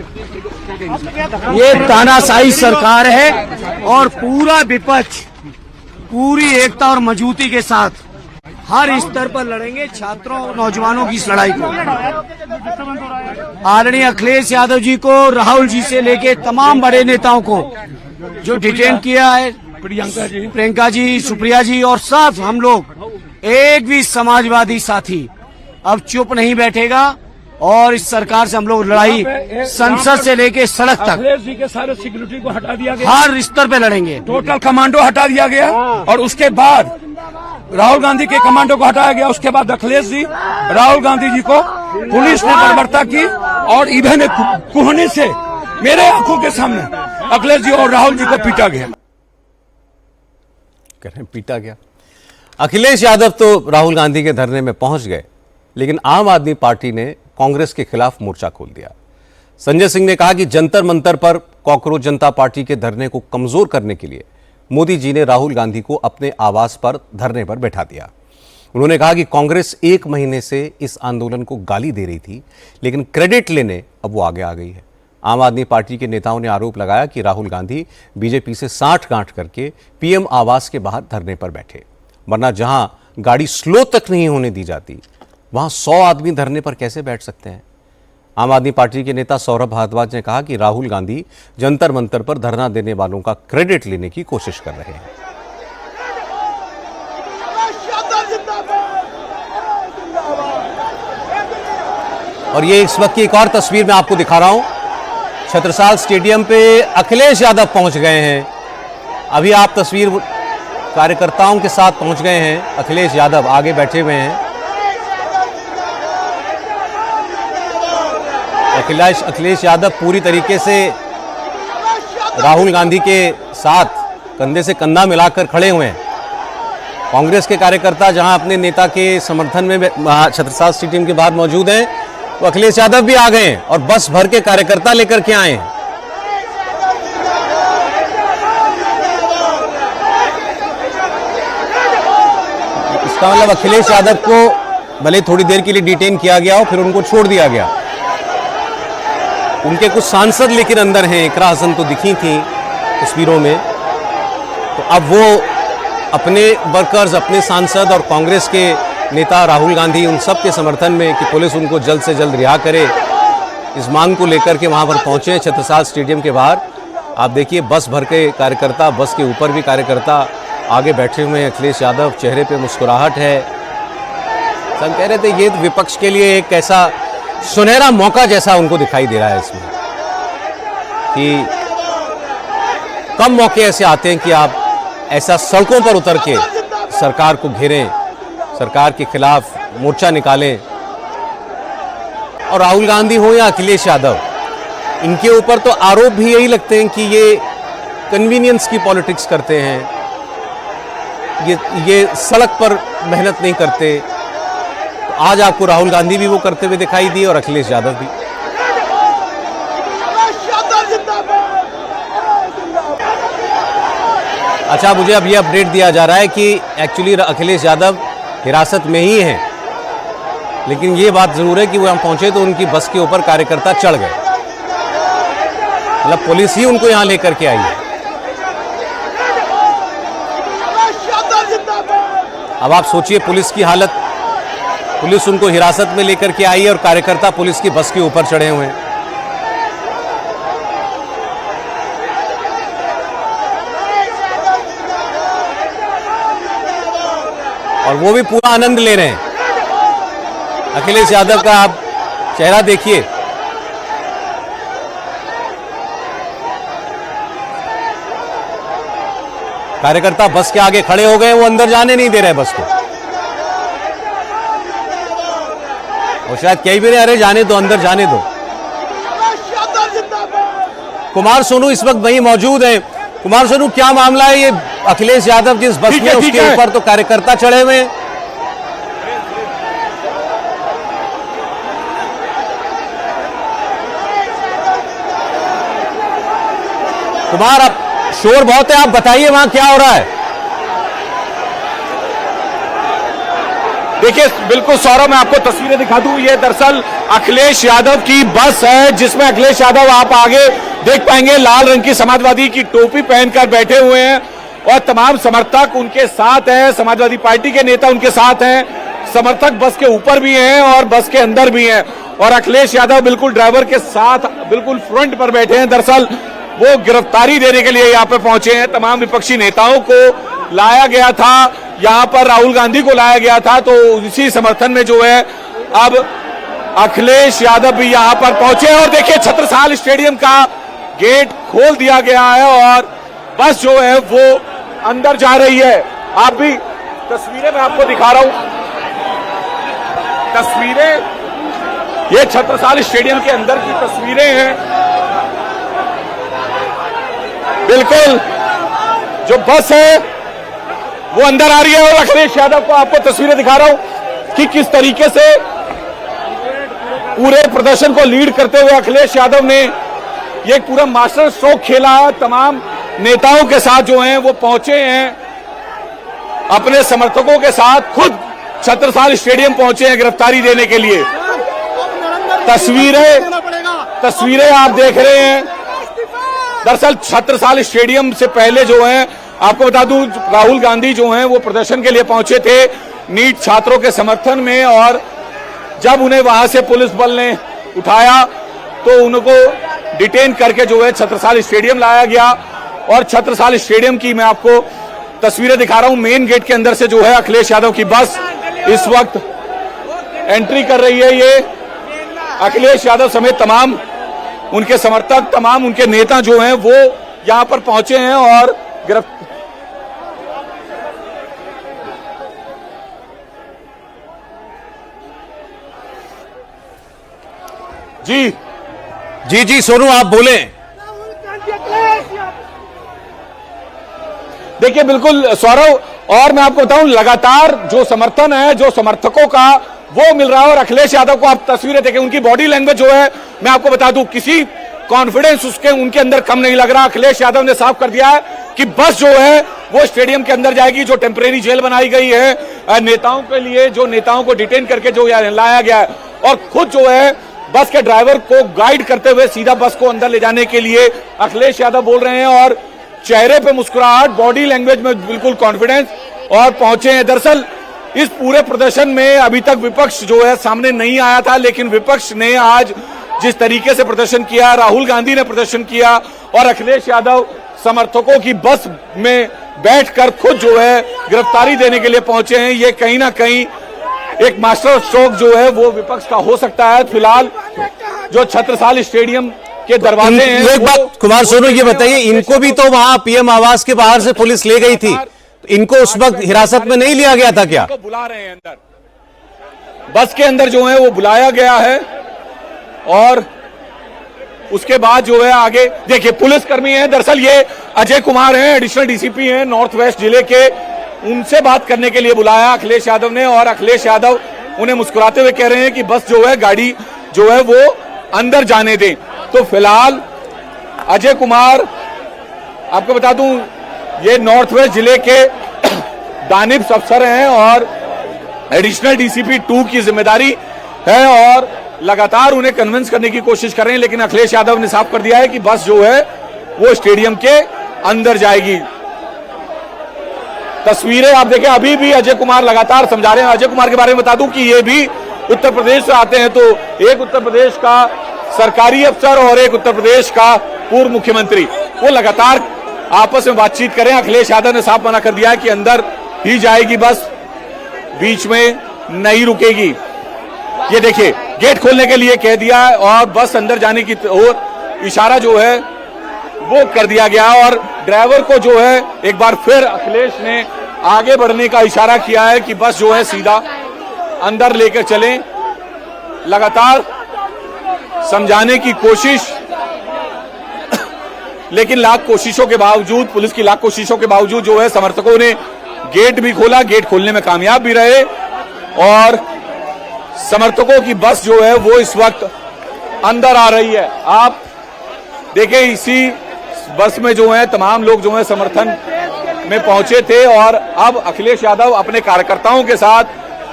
K: ये तानाशाही सरकार है और पूरा विपक्ष पूरी एकता और मजबूती के साथ हर स्तर पर लड़ेंगे छात्रों और नौजवानों की इस लड़ाई को। आदरणीय अखिलेश यादव जी को, राहुल जी से लेके तमाम बड़े नेताओं को जो डिटेन किया है, प्रियंका जी, सुप्रिया जी और सब हम लोग, एक भी समाजवादी साथी अब चुप नहीं बैठेगा और इस सरकार से हम लोग लड़ाई संसद से लेके सड़क तक
I: अखिलेश जी के सारे सिक्योरिटी को हटा दिया गया।
K: हर स्तर पे लड़ेंगे।
I: टोटल कमांडो हटा दिया गया और उसके बाद राहुल गांधी के कमांडो को हटाया गया। उसके बाद अखिलेश जी, राहुल गांधी जी को पुलिस ने बर्बरता की और इधर कुहने से मेरे आंखों के सामने अखिलेश जी और राहुल जी को पीटा गया।
A: कह रहे हैं पीटा गया। अखिलेश यादव तो राहुल गांधी के धरने में पहुंच गए, लेकिन आम आदमी पार्टी ने कांग्रेस के खिलाफ मोर्चा खोल दिया। संजय सिंह ने कहा कि जंतर मंतर पर कॉकरोच जनता पार्टी के धरने को कमजोर करने के लिए मोदी जी ने राहुल गांधी को अपने आवास पर धरने पर बैठा दिया। उन्होंने कहा कि कांग्रेस 1 महीने से इस आंदोलन को गाली दे रही थी, लेकिन क्रेडिट लेने अब वो आगे आ गई है। आम आदमी पार्टी के नेताओं ने आरोप लगाया कि राहुल गांधी बीजेपी से साठगांठ करके पीएम आवास के बाहर धरने पर बैठे, वरना जहां गाड़ी स्लो तक नहीं होने दी जाती वहां 100 आदमी धरने पर कैसे बैठ सकते हैं। आम आदमी पार्टी के नेता सौरभ भारद्वाज ने कहा कि राहुल गांधी जंतर मंतर पर धरना देने वालों का क्रेडिट लेने की कोशिश कर रहे हैं। और ये इस वक्त की एक और तस्वीर मैं आपको दिखा रहा हूं। छत्रसाल स्टेडियम पे अखिलेश यादव पहुंच गए हैं। अभी आप तस्वीर कार्यकर्ताओं के साथ पहुंच गए हैं। अखिलेश यादव आगे बैठे हुए हैं। अखिलेश यादव पूरी तरीके से राहुल गांधी के साथ कंधे से कंधा मिलाकर खड़े हुए हैं। कांग्रेस के कार्यकर्ता जहां अपने नेता के समर्थन में छत्रसाल स्टेडियम के बाहर मौजूद हैं, तो अखिलेश यादव भी आ गए हैं और बस भर के कार्यकर्ता लेकर के आए हैं। इसका मतलब अखिलेश यादव को भले थोड़ी देर के लिए डिटेन किया गया हो, फिर उनको छोड़ दिया गया। उनके कुछ सांसद लेकिन अंदर हैं। इकरा हसन तो दिखी थी तस्वीरों में। तो अब वो अपने वर्कर्स, अपने सांसद और कांग्रेस के नेता राहुल गांधी, उन सब के समर्थन में कि पुलिस उनको जल्द से जल्द रिहा करे, इस मांग को लेकर के वहां पर पहुंचे हैं छत्रसाल स्टेडियम के बाहर। आप देखिए बस भर के कार्यकर्ता, बस के ऊपर भी कार्यकर्ता आगे बैठे हुए हैं। अखिलेश यादव चेहरे पे मुस्कुराहट है। हम कह रहे थे ये विपक्ष के लिए एक ऐसा सुनहरा मौका जैसा उनको दिखाई दे रहा है इसमें, कि कम मौके ऐसे आते हैं कि आप ऐसा सड़कों पर उतर के सरकार को घेरें, सरकार के खिलाफ मोर्चा निकालें। और राहुल गांधी हो या अखिलेश यादव, इनके ऊपर तो आरोप भी यही लगते हैं कि ये कन्वीनियंस की पॉलिटिक्स करते हैं, ये सड़क पर मेहनत नहीं करते। तो आज आपको राहुल गांधी भी वो करते हुए दिखाई दिए और अखिलेश यादव भी। अच्छा, मुझे अब ये अपडेट दिया जा रहा है कि एक्चुअली अखिलेश यादव हिरासत में ही हैं, लेकिन ये बात जरूर है कि वो यहाँ पहुंचे तो उनकी बस के ऊपर कार्यकर्ता चढ़ गए, मतलब पुलिस ही उनको यहाँ लेकर के आई है। अब आप सोचिए पुलिस की हालत, पुलिस उनको हिरासत में लेकर के आई है और कार्यकर्ता पुलिस की बस के ऊपर चढ़े हुए हैं। और वो भी पूरा आनंद ले रहे हैं। अखिलेश यादव का आप चेहरा देखिए, कार्यकर्ता बस के आगे खड़े हो गए, वो अंदर जाने नहीं दे रहे बस को। और शायद कई भी रहे, अरे जाने दो, अंदर जाने दो। कुमार सोनू इस वक्त वहीं मौजूद हैं। कुमार सोनू, क्या मामला है ये? अखिलेश यादव जिस बस में उसके ऊपर तो कार्यकर्ता चढ़े हुए हैं। कुमार, अब शोर बहुत है, आप बताइए वहां क्या हो रहा है?
C: देखिए, बिल्कुल सौरभ, मैं आपको तस्वीरें दिखा दूं। ये दरअसल अखिलेश यादव की बस है, जिसमें अखिलेश यादव आप आगे देख पाएंगे लाल रंग की समाजवादी की टोपी पहनकर बैठे हुए हैं और तमाम समर्थक उनके साथ हैं। समाजवादी पार्टी के नेता उनके साथ हैं। समर्थक बस के ऊपर भी हैं और बस के अंदर भी हैं और अखिलेश यादव बिल्कुल ड्राइवर के साथ बिल्कुल फ्रंट पर बैठे हैं। दरअसल वो गिरफ्तारी देने के लिए यहाँ पे पहुंचे हैं। तमाम विपक्षी नेताओं को लाया गया था, यहाँ पर राहुल गांधी को लाया गया था, तो इसी समर्थन में जो है अब अखिलेश यादव भी यहाँ पर पहुंचे और देखिए छत्रसाल स्टेडियम का गेट खोल दिया गया है और बस जो है वो अंदर जा रही है। आप भी तस्वीरें मैं आपको दिखा रहा हूं, तस्वीरें ये छत्रसाल स्टेडियम के अंदर की तस्वीरें हैं। बिल्कुल जो बस है वो अंदर आ रही है और अखिलेश यादव को आपको तस्वीरें दिखा रहा हूं कि किस तरीके से पूरे प्रदर्शन को लीड करते हुए अखिलेश यादव ने ये पूरा मास्टर स्ट्रोक खेला है। तमाम नेताओं के साथ जो हैं वो पहुंचे हैं, अपने समर्थकों के साथ खुद छत्रसाल स्टेडियम पहुंचे हैं गिरफ्तारी देने के लिए। तस्वीरें आप देख रहे हैं। दरअसल छत्रसाल स्टेडियम से पहले जो है आपको बता दूं, राहुल गांधी जो हैं वो प्रदर्शन के लिए पहुंचे थे नीट छात्रों के समर्थन में और जब उन्हें वहां से पुलिस बल ने उठाया तो उनको डिटेन करके जो है छत्रसाल स्टेडियम लाया गया और छत्रसाल स्टेडियम की मैं आपको तस्वीरें दिखा रहा हूं। मेन गेट के अंदर से जो है अखिलेश यादव की बस इस वक्त एंट्री कर रही है। ये अखिलेश यादव समेत तमाम उनके समर्थक, तमाम उनके नेता जो हैं वो यहां पर पहुंचे हैं और
A: जी सोनू, आप बोले।
C: देखिए बिल्कुल सौरभ, और मैं आपको बताऊं लगातार जो समर्थन है, जो समर्थकों का वो मिल रहा है और अखिलेश यादव को आप तस्वीरें देखें, उनकी बॉडी लैंग्वेज जो है मैं आपको बता दूं किसी कॉन्फिडेंस उनके अंदर कम नहीं लग रहा। अखिलेश यादव ने साफ कर दिया है कि बस जो है वो स्टेडियम के अंदर जाएगी, जो टेम्परेरी जेल बनाई गई है नेताओं के लिए, जो नेताओं को डिटेन करके जो लाया गया है और खुद जो है बस के ड्राइवर को गाइड करते हुए सीधा बस को अंदर ले जाने के लिए अखिलेश यादव बोल रहे हैं और चेहरे पे मुस्कुराहट, बॉडी लैंग्वेज में बिल्कुल कॉन्फिडेंस और पहुंचे हैं। दरअसल इस पूरे प्रदर्शन में अभी तक विपक्ष जो है सामने नहीं आया था, लेकिन विपक्ष ने आज जिस तरीके से प्रदर्शन किया, राहुल गांधी ने प्रदर्शन किया और अखिलेश यादव समर्थकों की बस में बैठकर खुद जो है गिरफ्तारी देने के लिए पहुंचे हैं, ये कहीं ना कहीं एक मास्टर स्ट्रोक जो है वो विपक्ष का हो सकता है। फिलहाल जो छत्रसाल स्टेडियम के दरवाजे हैं,
A: एक बात कुमार सोनू ये बताइए, इनको भी तो वहां पीएम आवास के बाहर से पुलिस ले गई थी, इनको उस वक्त हिरासत में नहीं लिया गया था क्या?
C: बुला रहे हैं अंदर, बस के अंदर जो है वो बुलाया गया है और उसके बाद जो है आगे देखिए पुलिसकर्मी हैं। दरअसल ये अजय कुमार हैं, एडिशनल डीसीपी हैं नॉर्थ वेस्ट जिले के, उनसे बात करने के लिए बुलाया अखिलेश यादव ने, और अखिलेश यादव उन्हें मुस्कुराते हुए कह रहे हैं कि बस जो है गाड़ी जो है वो अंदर जाने दें। तो फिलहाल अजय कुमार, आपको बता दूं, ये नॉर्थ वेस्ट जिले के दानिब अफसर हैं और एडिशनल डीसीपी 2 की जिम्मेदारी है, और लगातार उन्हें कन्विंस करने की कोशिश कर रहे हैं, लेकिन अखिलेश यादव ने साफ कर दिया है कि बस जो है वो स्टेडियम के अंदर जाएगी। तस्वीरें आप देखें, अभी भी अजय कुमार लगातार समझा रहे हैं। अजय कुमार के बारे में बता दूं कि ये भी उत्तर प्रदेश से आते हैं, तो एक उत्तर प्रदेश का सरकारी अफसर और एक उत्तर प्रदेश का पूर्व मुख्यमंत्री, वो लगातार आपस में बातचीत करें। अखिलेश यादव ने साफ मना कर दिया है कि अंदर ही जाएगी बस, बीच में नहीं रुकेगी। ये देखिए, गेट खोलने के लिए कह दिया है और बस अंदर जाने की ओर इशारा जो है वो कर दिया गया, और ड्राइवर को जो है एक बार फिर अखिलेश ने आगे बढ़ने का इशारा किया है कि बस जो है सीधा अंदर लेकर चलें। लगातार समझाने की कोशिश, लेकिन लाख कोशिशों के बावजूद, पुलिस की लाख कोशिशों के बावजूद जो है समर्थकों ने गेट भी खोला, गेट खोलने में कामयाब भी रहे, और समर्थकों की बस जो है वो इस वक्त अंदर आ रही है। आप देखें, इसी बस में जो है तमाम लोग जो है समर्थन में पहुंचे थे, और अब अखिलेश यादव अपने कार्यकर्ताओं के साथ,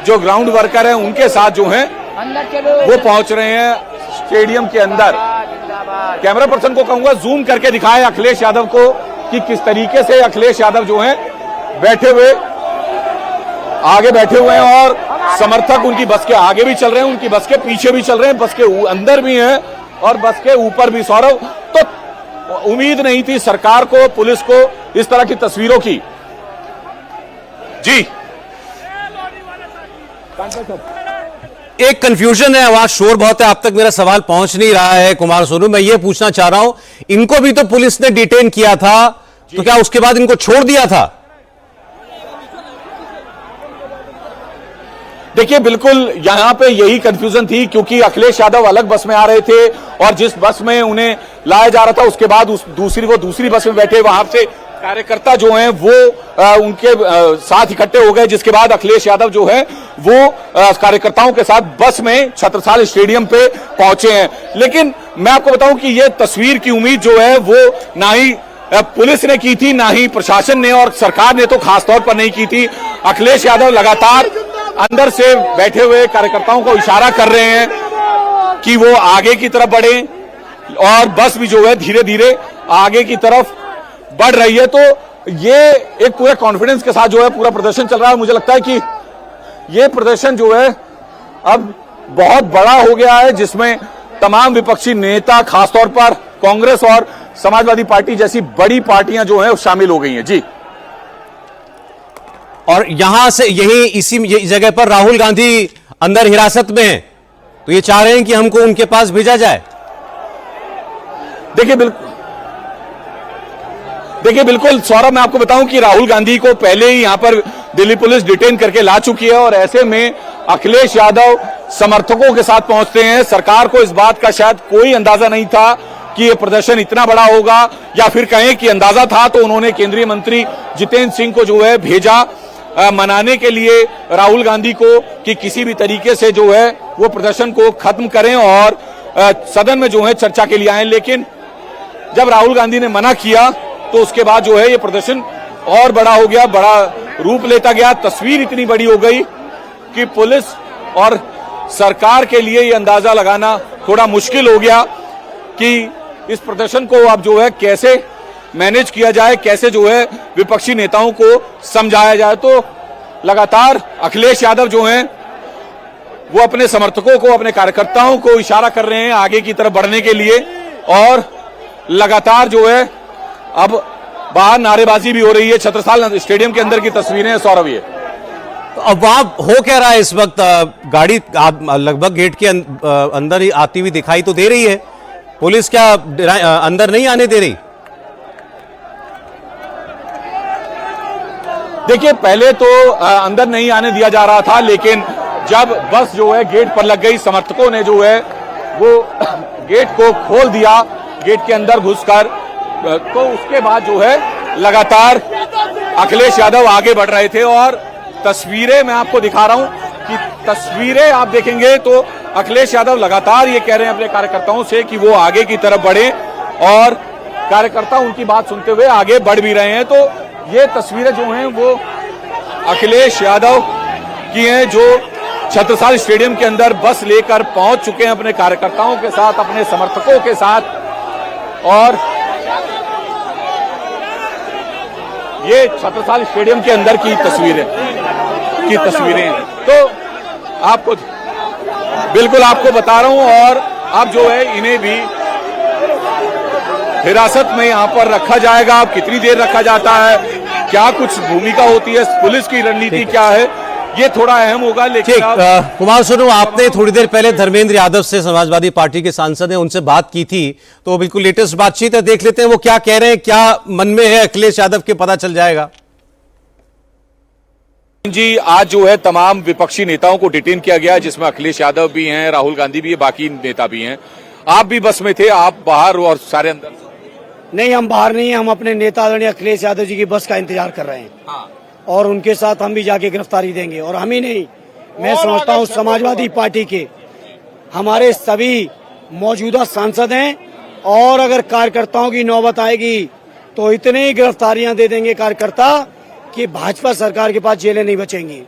C: जो ग्राउंड वर्कर हैं उनके साथ जो है वो पहुंच रहे हैं स्टेडियम के अंदर। कैमरा पर्सन को कहूंगा जूम करके दिखाएं अखिलेश यादव को कि किस तरीके से अखिलेश यादव जो हैं बैठे हुए, आगे बैठे हुए हैं, और समर्थक उनकी बस के आगे भी चल रहे हैं, उनकी बस के पीछे भी चल रहे हैं, बस के अंदर भी हैं और बस के ऊपर भी। सौरभ, तो उम्मीद नहीं थी सरकार को, पुलिस को इस तरह की तस्वीरों की। जी,
A: एक कंफ्यूजन है, वहां शोर बहुत है, अब तक मेरा सवाल पहुंच नहीं रहा है। कुमार सोनू, मैं ये पूछना चाह रहा हूं, इनको भी तो पुलिस ने डिटेन किया था, तो क्या उसके बाद इनको छोड़ दिया था?
C: देखिए, बिल्कुल यहां पे यही कंफ्यूजन थी, क्योंकि अखिलेश यादव अलग बस में आ रहे थे और जिस बस में उन्हें लाया जा रहा था उसके बाद वो दूसरी बस में बैठे, वहां से कार्यकर्ता जो हैं वो उनके साथ इकट्ठे हो गए, जिसके बाद अखिलेश यादव जो है वो कार्यकर्ताओं के साथ बस में छत्रसाल स्टेडियम पे पहुंचे हैं। लेकिन मैं आपको बताऊं कि ये तस्वीर की उम्मीद जो है वो ना ही पुलिस ने की थी, ना ही प्रशासन ने, और सरकार ने तो खासतौर पर नहीं की थी। अखिलेश यादव लगातार अंदर से बैठे हुए कार्यकर्ताओं को इशारा कर रहे हैं कि वो आगे की तरफ बढ़े, और बस भी जो है धीरे धीरे आगे की तरफ बढ़ रही है। तो ये एक पूरे कॉन्फिडेंस के साथ जो है पूरा प्रदर्शन चल रहा है। मुझे लगता है कि ये प्रदर्शन जो है अब बहुत बड़ा हो गया है, जिसमें तमाम विपक्षी नेता, खासतौर पर कांग्रेस और समाजवादी पार्टी जैसी बड़ी पार्टियां जो हैं शामिल हो गई हैं। जी,
A: और यहां से इसी जगह पर राहुल गांधी अंदर हिरासत में हैं, तो ये चाह रहे हैं कि हमको उनके पास भेजा जाए।
C: देखिए बिल्कुल सौरभ, मैं आपको बताऊं कि राहुल गांधी को पहले ही यहां पर दिल्ली पुलिस डिटेन करके ला चुकी है, और ऐसे में अखिलेश यादव समर्थकों के साथ पहुंचते हैं। सरकार को इस बात का शायद कोई अंदाजा नहीं था कि यह प्रदर्शन इतना बड़ा होगा, या फिर कहें कि अंदाजा था तो उन्होंने केंद्रीय मंत्री जितेंद्र सिंह को जो है भेजा मनाने के लिए राहुल गांधी को, कि किसी भी तरीके से जो है वो प्रदर्शन को खत्म करें और सदन में जो है चर्चा के लिए आए। लेकिन जब राहुल गांधी ने मना किया तो उसके बाद जो है ये प्रदर्शन और बड़ा हो गया, बड़ा रूप लेता गया। तस्वीर इतनी बड़ी हो गई कि पुलिस और सरकार के लिए ये अंदाजा लगाना थोड़ा मुश्किल हो गया कि इस प्रदर्शन को अब जो है कैसे मैनेज किया जाए, कैसे जो है विपक्षी नेताओं को समझाया जाए। तो लगातार अखिलेश यादव जो हैं वो अपने समर्थकों को, अपने कार्यकर्ताओं को इशारा कर रहे हैं आगे की तरफ बढ़ने के लिए, और लगातार जो है अब बाहर नारेबाजी भी हो रही है। छत्रसाल स्टेडियम के अंदर की तस्वीरें हैं सौरभ। ये
A: तो अब वहां हो क्या रहा है इस वक्त? गाड़ी लगभग गेट के अंदर ही आती हुई दिखाई तो दे रही है, पुलिस क्या अंदर नहीं आने दे रही?
C: देखिए, पहले तो अंदर नहीं आने दिया जा रहा था, लेकिन जब बस जो है गेट पर लग गई, समर्थकों ने जो है वो गेट को खोल दिया, गेट के अंदर घुसकर, तो उसके बाद जो है लगातार अखिलेश यादव आगे बढ़ रहे थे और तस्वीरें मैं आपको दिखा रहा हूं कि तस्वीरें आप देखेंगे तो अखिलेश यादव लगातार ये कह रहे हैं अपने कार्यकर्ताओं से कि वो आगे की तरफ बढ़े और कार्यकर्ता उनकी बात सुनते हुए आगे बढ़ भी रहे हैं। तो ये तस्वीरें जो हैं वो अखिलेश यादव की हैं, जो छत्रसाल स्टेडियम के अंदर बस लेकर पहुंच चुके हैं अपने कार्यकर्ताओं के साथ, अपने समर्थकों के साथ। और ये छत्रसाल स्टेडियम के अंदर की तस्वीरें तो आपको बिल्कुल आपको बता रहा हूं। और अब जो है इन्हें भी हिरासत में यहां पर रखा जाएगा। अब कितनी देर रखा जाता है, क्या कुछ भूमिका होती है, पुलिस की रणनीति क्या है, ये थोड़ा अहम होगा। लेकिन
A: कुमार सोनू, आपने थोड़ी देर पहले धर्मेंद्र यादव से, समाजवादी पार्टी के सांसद हैं, उनसे बात की थी, तो बिल्कुल लेटेस्ट बातचीत है, देख लेते हैं वो क्या कह रहे हैं, क्या मन में है अखिलेश यादव के, पता चल जाएगा।
C: जी, आज जो है तमाम विपक्षी नेताओं को डिटेन किया गया, जिसमें अखिलेश यादव भी हैं, राहुल गांधी भी है, बाकी नेता भी हैं। आप भी बस में थे, आप बाहर और सारे अंदर?
K: नहीं, हम बाहर नहीं हैं, हम अपने नेता आदरणीय अखिलेश यादव जी की बस का इंतजार कर रहे हैं। हाँ। और उनके साथ हम भी जाके गिरफ्तारी देंगे। और हम ही नहीं, मैं समझता हूं समाजवादी पार्टी के हमारे सभी मौजूदा सांसद हैं, और अगर कार्यकर्ताओं की नौबत आएगी तो इतने ही गिरफ्तारियां दे देंगे कार्यकर्ता कि भाजपा सरकार के पास जेलें नहीं बचेंगी।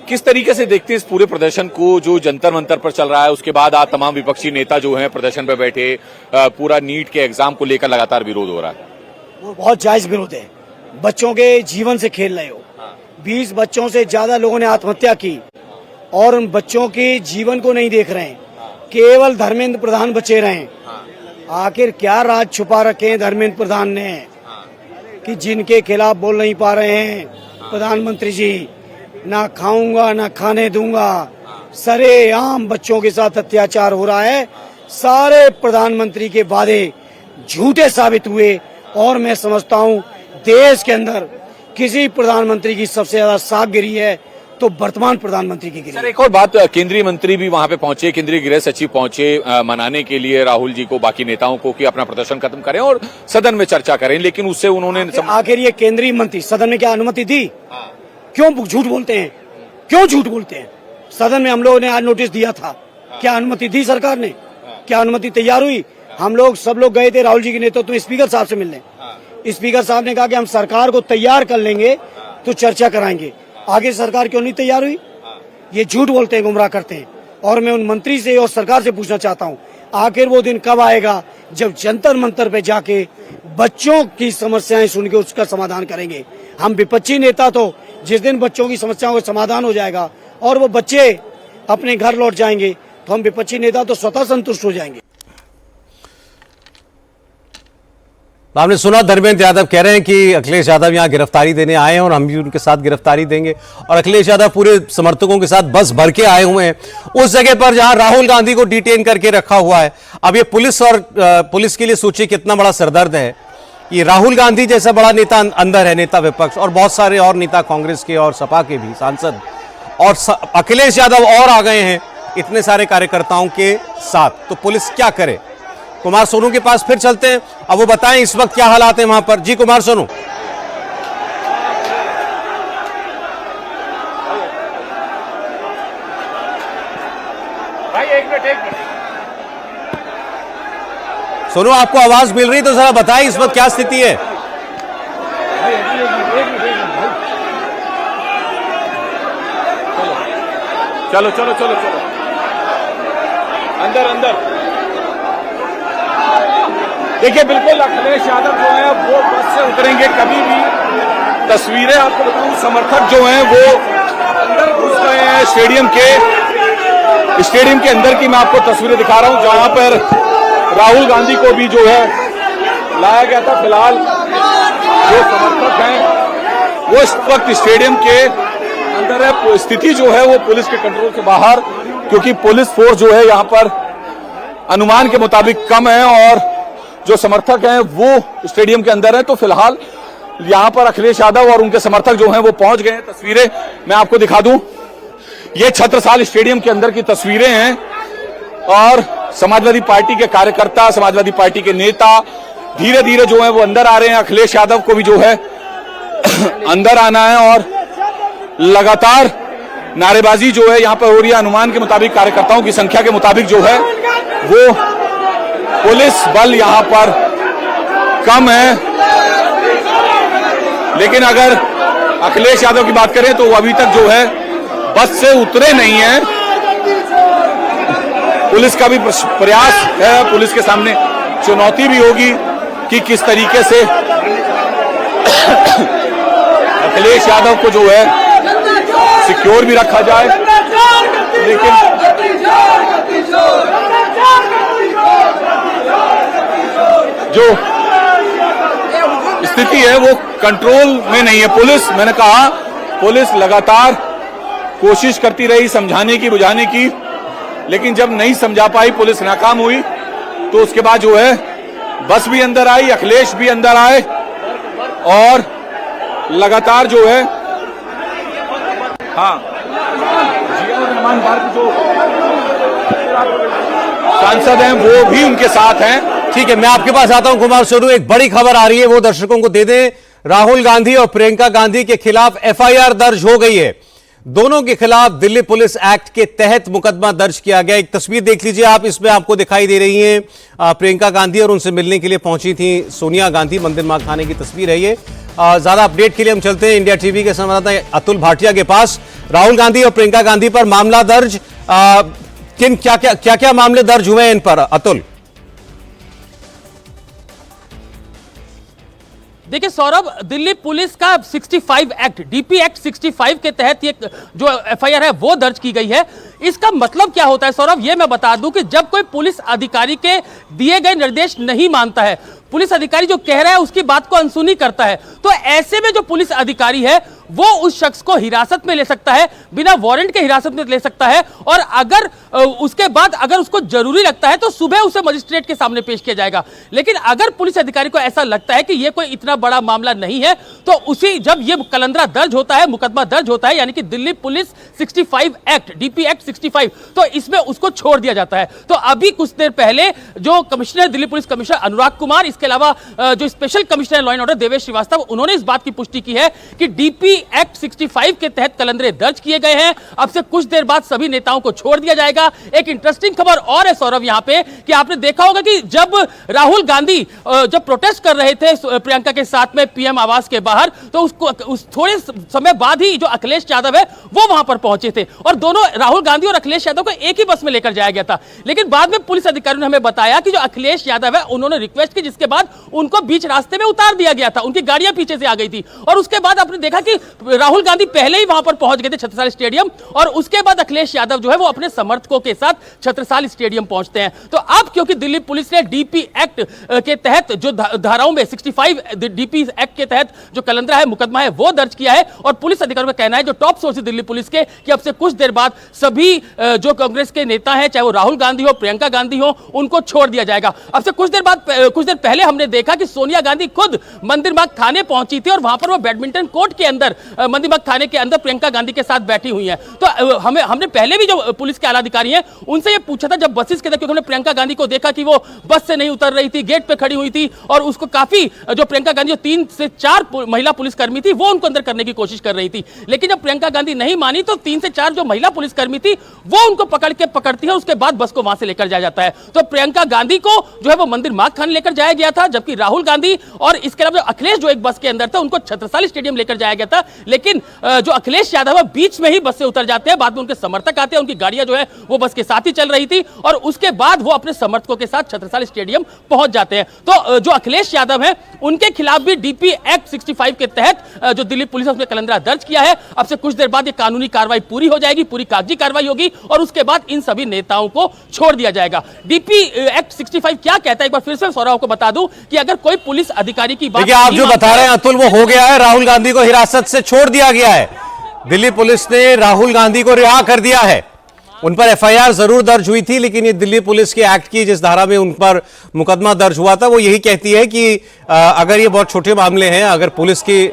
C: किस तरीके से देखते हैं इस पूरे प्रदर्शन को जो जंतर मंतर पर चल रहा है? उसके बाद आज तमाम विपक्षी नेता जो हैं प्रदर्शन पर बैठे, पूरा नीट के एग्जाम को लेकर लगातार विरोध हो रहा है।
K: वो बहुत जायज विरोध है। बच्चों के जीवन से खेल रहे हो। 20 बच्चों से ज्यादा लोगों ने आत्महत्या की और उन बच्चों के जीवन को नहीं देख रहे हैं, केवल धर्मेंद्र प्रधान बचे रहे। आखिर क्या राज छुपा रखे हैं धर्मेंद्र प्रधान ने कि जिनके खिलाफ बोल नहीं पा रहे हैं? प्रधानमंत्री जी, ना खाऊंगा ना खाने दूंगा, सरेआम बच्चों के साथ अत्याचार हो रहा है। सारे प्रधानमंत्री के वादे झूठे साबित हुए। और मैं समझता हूं देश के अंदर किसी प्रधानमंत्री की सबसे ज्यादा साख गिरी है तो वर्तमान प्रधानमंत्री की गिरी।
C: सर, एक और बात, केंद्रीय मंत्री भी वहां पे पहुंचे, केंद्रीय गृह सचिव पहुंचे मनाने के लिए राहुल जी को, बाकी नेताओं को कि अपना प्रदर्शन खत्म करें और सदन में चर्चा करें, लेकिन उससे उन्होंने
K: आखिर ये केंद्रीय मंत्री सदन में क्या अनुमति दी? क्यों झूठ बोलते हैं? क्यों झूठ बोलते हैं? सदन में हम लोगों ने आज नोटिस दिया था, क्या अनुमति दी सरकार ने? क्या अनुमति तैयार हुई? हम लोग सब लोग गए थे राहुल जी के नेतृत्व में स्पीकर साहब से मिलने। स्पीकर साहब ने कहा कि हम सरकार को तैयार कर लेंगे तो चर्चा कराएंगे। आगे सरकार क्यों नहीं तैयार हुई? ये झूठ बोलते हैं, गुमराह करते हैं। और मैं उन मंत्री से और सरकार से पूछना चाहता हूं, आखिर वो दिन कब आएगा जब जंतर मंतर पे जाके बच्चों की समस्याएं सुन के उसका समाधान करेंगे? हम विपक्षी नेता तो जिस दिन बच्चों की समस्याओं का समाधान हो जाएगा और वो बच्चे अपने घर लौट जाएंगे तो हम विपक्षी नेता तो स्वतः संतुष्ट हो जाएंगे।
A: आपने सुना, धर्मेंद्र यादव कह रहे हैं कि अखिलेश यादव यहां गिरफ्तारी देने आए हैं और हम भी उनके साथ गिरफ्तारी देंगे। और अखिलेश यादव पूरे समर्थकों के साथ बस भर के आए हुए हैं उस जगह पर जहां राहुल गांधी को डिटेन करके रखा हुआ है। अब ये पुलिस और पुलिस के लिए सोचिए कितना बड़ा सरदर्द है। ये राहुल गांधी जैसा बड़ा नेता अंदर है, नेता विपक्ष, और बहुत सारे और नेता कांग्रेस के और सपा के भी सांसद, और अखिलेश यादव और आ गए हैं इतने सारे कार्यकर्ताओं के साथ। तो पुलिस क्या करे? कुमार सोनू के पास फिर चलते हैं, अब वो बताएं इस वक्त क्या हालात है वहां पर। जी कुमार सोनू।
C: भाई एक मिनट।
A: सोनू, आपको आवाज मिल रही तो जरा बताएं इस वक्त क्या स्थिति है?
C: चलो चलो चलो चलो अंदर अंदर। देखिए, बिल्कुल अखिलेश यादव जो है वो बस से उतरेंगे कभी भी। तस्वीरें आपको बताऊं, समर्थक जो हैं वो अंदर घुस गए हैं स्टेडियम के अंदर की मैं आपको तस्वीरें दिखा रहा हूं, जहां पर राहुल गांधी को भी जो है लाया गया था। फिलहाल जो समर्थक हैं वो इस वक्त स्टेडियम के अंदर है। स्थिति जो है वो पुलिस के कंट्रोल के बाहर, क्योंकि पुलिस फोर्स जो है यहाँ पर अनुमान के मुताबिक कम है और जो समर्थक हैं वो स्टेडियम के अंदर है। तो फिलहाल यहाँ पर अखिलेश यादव और उनके समर्थक जो हैं वो पहुंच गए हैं। तस्वीरें मैं आपको दिखा दूं, ये छत्रसाल स्टेडियम के अंदर की तस्वीरें हैं और समाजवादी पार्टी के कार्यकर्ता, समाजवादी पार्टी के नेता धीरे धीरे जो है वो अंदर आ रहे हैं। अखिलेश यादव को भी जो है अंदर आना है और लगातार नारेबाजी जो है यहां पर हो रही है। अनुमान के मुताबिक, कार्यकर्ताओं की संख्या के मुताबिक जो है वो पुलिस बल यहां पर कम है, लेकिन अगर अखिलेश यादव की बात करें तो वो अभी तक जो है बस से उतरे नहीं है। पुलिस का भी प्रयास है, पुलिस के सामने चुनौती भी होगी कि किस तरीके से अखिलेश यादव को जो है सिक्योर भी रखा जाए, लेकिन जो स्थिति है वो कंट्रोल में नहीं है। पुलिस, मैंने कहा, पुलिस लगातार कोशिश करती रही समझाने की, बुझाने की, लेकिन जब नहीं समझा पाई, पुलिस नाकाम हुई, तो उसके बाद जो है बस भी अंदर आई, अखिलेश भी अंदर आए और लगातार जो है रहमान पार्क जो सांसद हैं वो भी उनके साथ हैं।
A: ठीक है, मैं आपके पास आता हूं कुमार सोनू। एक बड़ी खबर आ रही है, वो दर्शकों को दे दें। राहुल गांधी और प्रियंका गांधी के खिलाफ एफआईआर दर्ज हो गई है। दोनों के खिलाफ दिल्ली पुलिस एक्ट के तहत मुकदमा दर्ज किया गया। एक तस्वीर देख लीजिए आप, इसमें आपको दिखाई दे रही है प्रियंका गांधी और उनसे मिलने के लिए पहुंची थी सोनिया गांधी। मंदिर मां खाने की तस्वीर है ये। ज्यादा अपडेट के लिए हम चलते हैं इंडिया टीवी के संवाददाता अतुल भाटिया के पास। राहुल गांधी और प्रियंका गांधी पर मामला दर्ज, क्या मामले दर्ज हुए हैं इन पर, अतुल?
L: देखिए सौरभ, दिल्ली पुलिस का 65 एक्ट, डीपी एक्ट 65 के तहत ये जो एफआईआर है वो दर्ज की गई है। इसका मतलब क्या होता है सौरभ, ये मैं बता दूं कि जब कोई पुलिस अधिकारी के दिए गए निर्देश नहीं मानता है, पुलिस अधिकारी जो कह रहा है उसकी बात को अनसुनी करता है, तो ऐसे में जो पुलिस अधिकारी है वो उस शख्स को हिरासत में ले सकता है, बिना वारंट के हिरासत में ले सकता है, और अगर उसके बाद अगर उसको जरूरी लगता है तो सुबह उसे मजिस्ट्रेट के सामने पेश किया जाएगा। लेकिन अगर पुलिस अधिकारी को ऐसा लगता है कि यह कोई इतना बड़ा मामला नहीं है, तो उसी जब यह कलंदरा दर्ज होता है, मुकदमा दर्ज होता है, यानी कि Delhi police 65 act, DP act 65, तो इसमें उसको छोड़ दिया जाता है। तो अभी कुछ देर पहले जो commissioner, Delhi police commissioner Anurag Kumar, इसके अलावा जो special commissioner law and order Devesh Srivastava, उन्होंने इस बात की पुष्टि की है कि डीपी एक्ट 65 के तहत कलंदरे दर्ज किए गए हैं। अब से कुछ देर बाद सभी नेताओं को छोड़ दिया जाएगा। एक इंटरेस्टिंग खबर और है सौरभ यहां पे कि आपने देखा होगा कि जब राहुल गांधी जब प्रोटेस्ट कर रहे थे प्रियंका के साथ में पीएम आवास के बाहर, तो उस थोड़े समय बाद ही जो अखिलेश यादव है वो वहां पर पहुंचे थे और दोनों, राहुल गांधी और अखिलेश यादव को एक ही बस में लेकर जाया गया था। लेकिन बाद में पुलिस अधिकारियों ने हमें बताया कि जो अखिलेश यादव है उन्होंने रिक्वेस्ट की, जिसके बाद उनको बीच रास्ते में उतार दिया गया था, उनकी गाड़ियां पीछे से आ गई थी। और उसके बाद आपने देखा कि राहुल गांधी पहले ही वहां पर पहुंच गए थे छत्रसाल स्टेडियम, और उसके बाद अखिलेश यादव जो है वो अपने समर्थकों के साथ छत्रसाल स्टेडियम पहुंचते हैं। तो अब क्योंकि दिल्ली पुलिस ने डीपी एक्ट के तहत जो धाराओं में 65 डीपी एक्ट के तहत जो कलंदरा है, मुकदमा है, वो दर्ज किया है, और पुलिस अधिकारियों का कहना है, जो टॉप सोर्स है दिल्ली पुलिस के, कि अब से कुछ देर बाद सभी जो कांग्रेस के नेता हैं, चाहे वो राहुल गांधी हो, प्रियंका गांधी हो, उनको छोड़ दिया जाएगा। अब से कुछ देर पहले हमने देखा कि सोनिया गांधी खुद मंदिर मार्ग थाने पहुंची थी और वहां पर वो बैडमिंटन कोर्ट के अंदर, मंदिर मार्ग थाने के अंदर प्रियंका गांधी के साथ बैठी हुई हैं। तो हमने पहले भी जो पुलिस के आला अधिकारी हैं उनसे ये पूछा था जब बसेस के अंदर, क्योंकि हमने प्रियंका गांधी को देखा कि वो बस से नहीं उतर रही थी, गेट पे खड़ी हुई थी, और उसको काफी जो प्रियंका गांधी जो 3 से 4 महिला पुलिसकर्मी थी वो उनको अंदर करने की कोशिश कर रही थी। लेकिन जब प्रियंका गांधी नहीं मानी तो 3 से 4 जो महिला पुलिसकर्मी थी वो उनको पकड़ती है, उसके बाद बस को वहां से लेकर जाया जाता है। तो प्रियंका गांधी को जो है वो मंदिर मार्ग थाने लेकर जाया गया था, जबकि राहुल गांधी और इसके अलावा अखिलेश जो एक बस के अंदर था उनको छत्रसाल स्टेडियम लेकर जाया गया था। लेकिन जो अखिलेश यादव है बीच में ही बस से उतर जाते हैं, बाद में उनके समर्थक आते हैं, उनकी गाड़ियां जो है वो बस के साथ ही चल रही थी, और उसके बाद वो अपने समर्थकों के साथ छत्रसाल स्टेडियम पहुंच जाते हैं। तो जो अखिलेश यादव है उनके खिलाफ भी डीपी एक्ट 65 के तहत जो दिल्ली पुलिस ने उसमें कलंदरा दर्ज किया है। अब से कुछ देर बाद ये कानूनी कार्रवाई पूरी हो जाएगी, पूरी कागजी कार्रवाई होगी, और उसके बाद इन सभी नेताओं को छोड़ दिया जाएगा। डीपी एक्ट 65 क्या कहता है, एक बार फिर से सौरभ को बता दूं कि अगर कोई पुलिस अधिकारी की बात,
A: आप जो बता रहे हैं अतुल, वो हो गया है। राहुल गांधी को हिरासत से छोड़ दिया गया है। दिल्ली पुलिस ने राहुल गांधी को रिहा कर दिया है। उन पर एफआईआर जरूर दर्ज हुई थी, लेकिन ये दिल्ली पुलिस के एक्ट की जिस धारा में उन पर मुकदमा दर्ज हुआ था वो यही कहती है कि अगर ये बहुत छोटे मामले हैं, अगर पुलिस के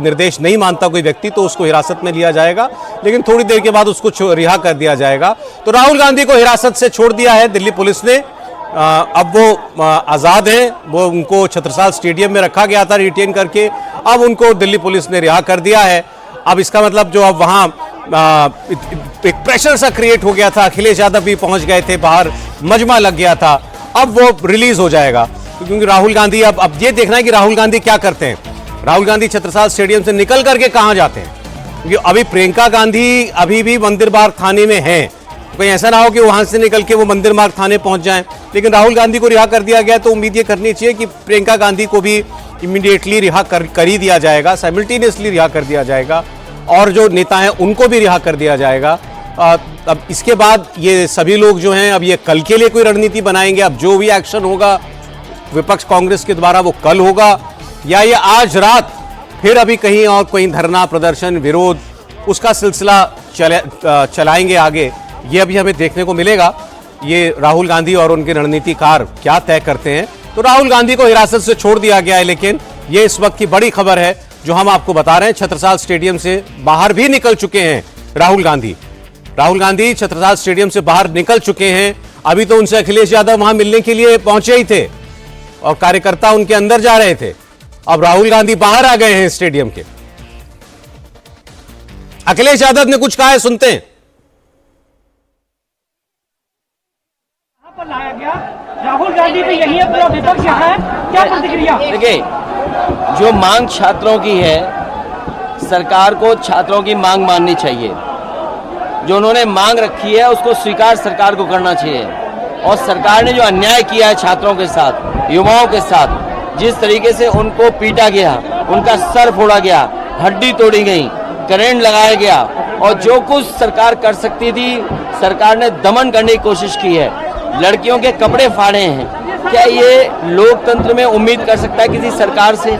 A: निर्देश नहीं मानता कोई व्यक्ति तो उसको हिरासत में लिया जाएगा, लेकिन थोड़ी देर के बाद उसको रिहा कर दिया जाएगा। तो राहुल गांधी को हिरासत से छोड़ दिया है दिल्ली पुलिस ने। अब वो आज़ाद हैं, वो उनको छत्रसाल स्टेडियम में रखा गया था रिटेन करके, अब उनको दिल्ली पुलिस ने रिहा कर दिया है। अब इसका मतलब जो अब वहाँ एक प्रेशर सा क्रिएट हो गया था, अखिलेश यादव भी पहुंच गए थे बाहर, मजमा लग गया था, अब वो रिलीज हो जाएगा। क्योंकि राहुल गांधी अब ये देखना है कि राहुल गांधी क्या करते हैं। राहुल गांधी छत्रसाल स्टेडियम से निकल करके कहां जाते हैं, क्योंकि अभी प्रियंका गांधी अभी भी मंदिर मार्ग थाने में हैं। कहीं ऐसा ना हो कि वहां से निकल के वो मंदिर मार्ग थाने पहुंच जाएं। लेकिन राहुल गांधी को रिहा कर दिया गया, तो उम्मीद ये करनी चाहिए कि प्रियंका गांधी को भी इमीडिएटली रिहा कर ही दिया जाएगा, साइमल्टेनियसली रिहा कर दिया जाएगा, और जो नेता हैं उनको भी रिहा कर दिया जाएगा। अब इसके बाद ये सभी लोग जो हैं, अब ये कल के लिए कोई रणनीति बनाएंगे। अब जो भी एक्शन होगा विपक्ष कांग्रेस के द्वारा वो कल होगा, या ये आज रात फिर अभी कहीं और कोई धरना प्रदर्शन विरोध उसका सिलसिला चलाएंगे आगे, ये अभी हमें देखने को मिलेगा। ये राहुल गांधी और उनके रणनीतिकार क्या तय करते हैं। तो राहुल गांधी को हिरासत से छोड़ दिया गया है, लेकिन ये इस वक्त की बड़ी खबर है जो हम आपको बता रहे हैं। छत्रसाल स्टेडियम से बाहर भी निकल चुके हैं राहुल गांधी। राहुल गांधी छत्रसाल स्टेडियम से बाहर निकल चुके हैं। अभी तो उनसे अखिलेश यादव वहां मिलने के लिए पहुंचे ही थे और कार्यकर्ता उनके अंदर जा रहे थे। अब राहुल गांधी बाहर आ गए हैं स्टेडियम के। अखिलेश यादव ने कुछ कहा है, सुनते हैं।
I: लाया गया राहुल गांधी भी यही है, पूरा विपक्ष है, क्या प्रतिक्रिया?
M: देखिए, जो मांग छात्रों की है, सरकार को छात्रों की मांग माननी चाहिए। जो उन्होंने मांग रखी है उसको स्वीकार सरकार को करना चाहिए। और सरकार ने जो अन्याय किया है छात्रों के साथ, युवाओं के साथ, जिस तरीके से उनको पीटा गया, उनका सर फोड़ा गया, हड्डी तोड़ी गई, करंट लगाया गया, और जो कुछ सरकार कर सकती थी सरकार ने दमन करने की कोशिश की है। लड़कियों के कपड़े फाड़े हैं। क्या ये लोकतंत्र में उम्मीद कर सकता है किसी सरकार से?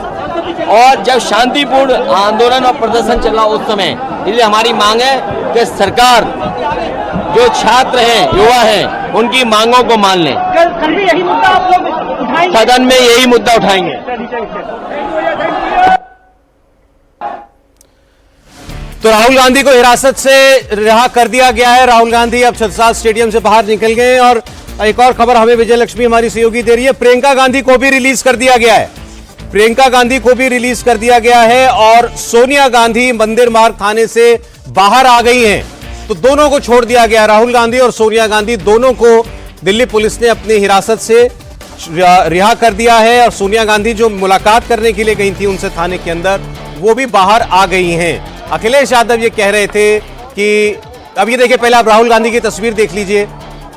M: और जब शांतिपूर्ण आंदोलन और प्रदर्शन चला उस समय, इसलिए हमारी मांग है कि सरकार जो छात्र हैं, युवा हैं, उनकी मांगों को मान लें।
I: कल भी यही मुद्दा आप लोग उठाएंगे?
M: सदन में यही मुद्दा उठाएंगे।
A: तो राहुल गांधी को हिरासत से रिहा कर दिया गया है। राहुल गांधी अब छत्रसाल स्टेडियम से बाहर निकल गए। और एक और खबर हमें विजय लक्ष्मी हमारी सहयोगी दे रही है, प्रियंका गांधी को भी रिलीज कर दिया गया है। प्रियंका गांधी को भी रिलीज कर दिया गया है और सोनिया गांधी मंदिर मार्ग थाने से बाहर आ गई हैं। तो दोनों को छोड़ दिया गया, राहुल गांधी और सोनिया गांधी दोनों को दिल्ली पुलिस ने अपनी हिरासत से रिहा कर दिया है। और सोनिया गांधी जो मुलाकात करने के लिए गई थी उनसे थाने के अंदर, वो भी बाहर आ गई हैं। अखिलेश यादव ये कह रहे थे कि अब ये देखिए, पहले आप राहुल गांधी की तस्वीर देख लीजिए।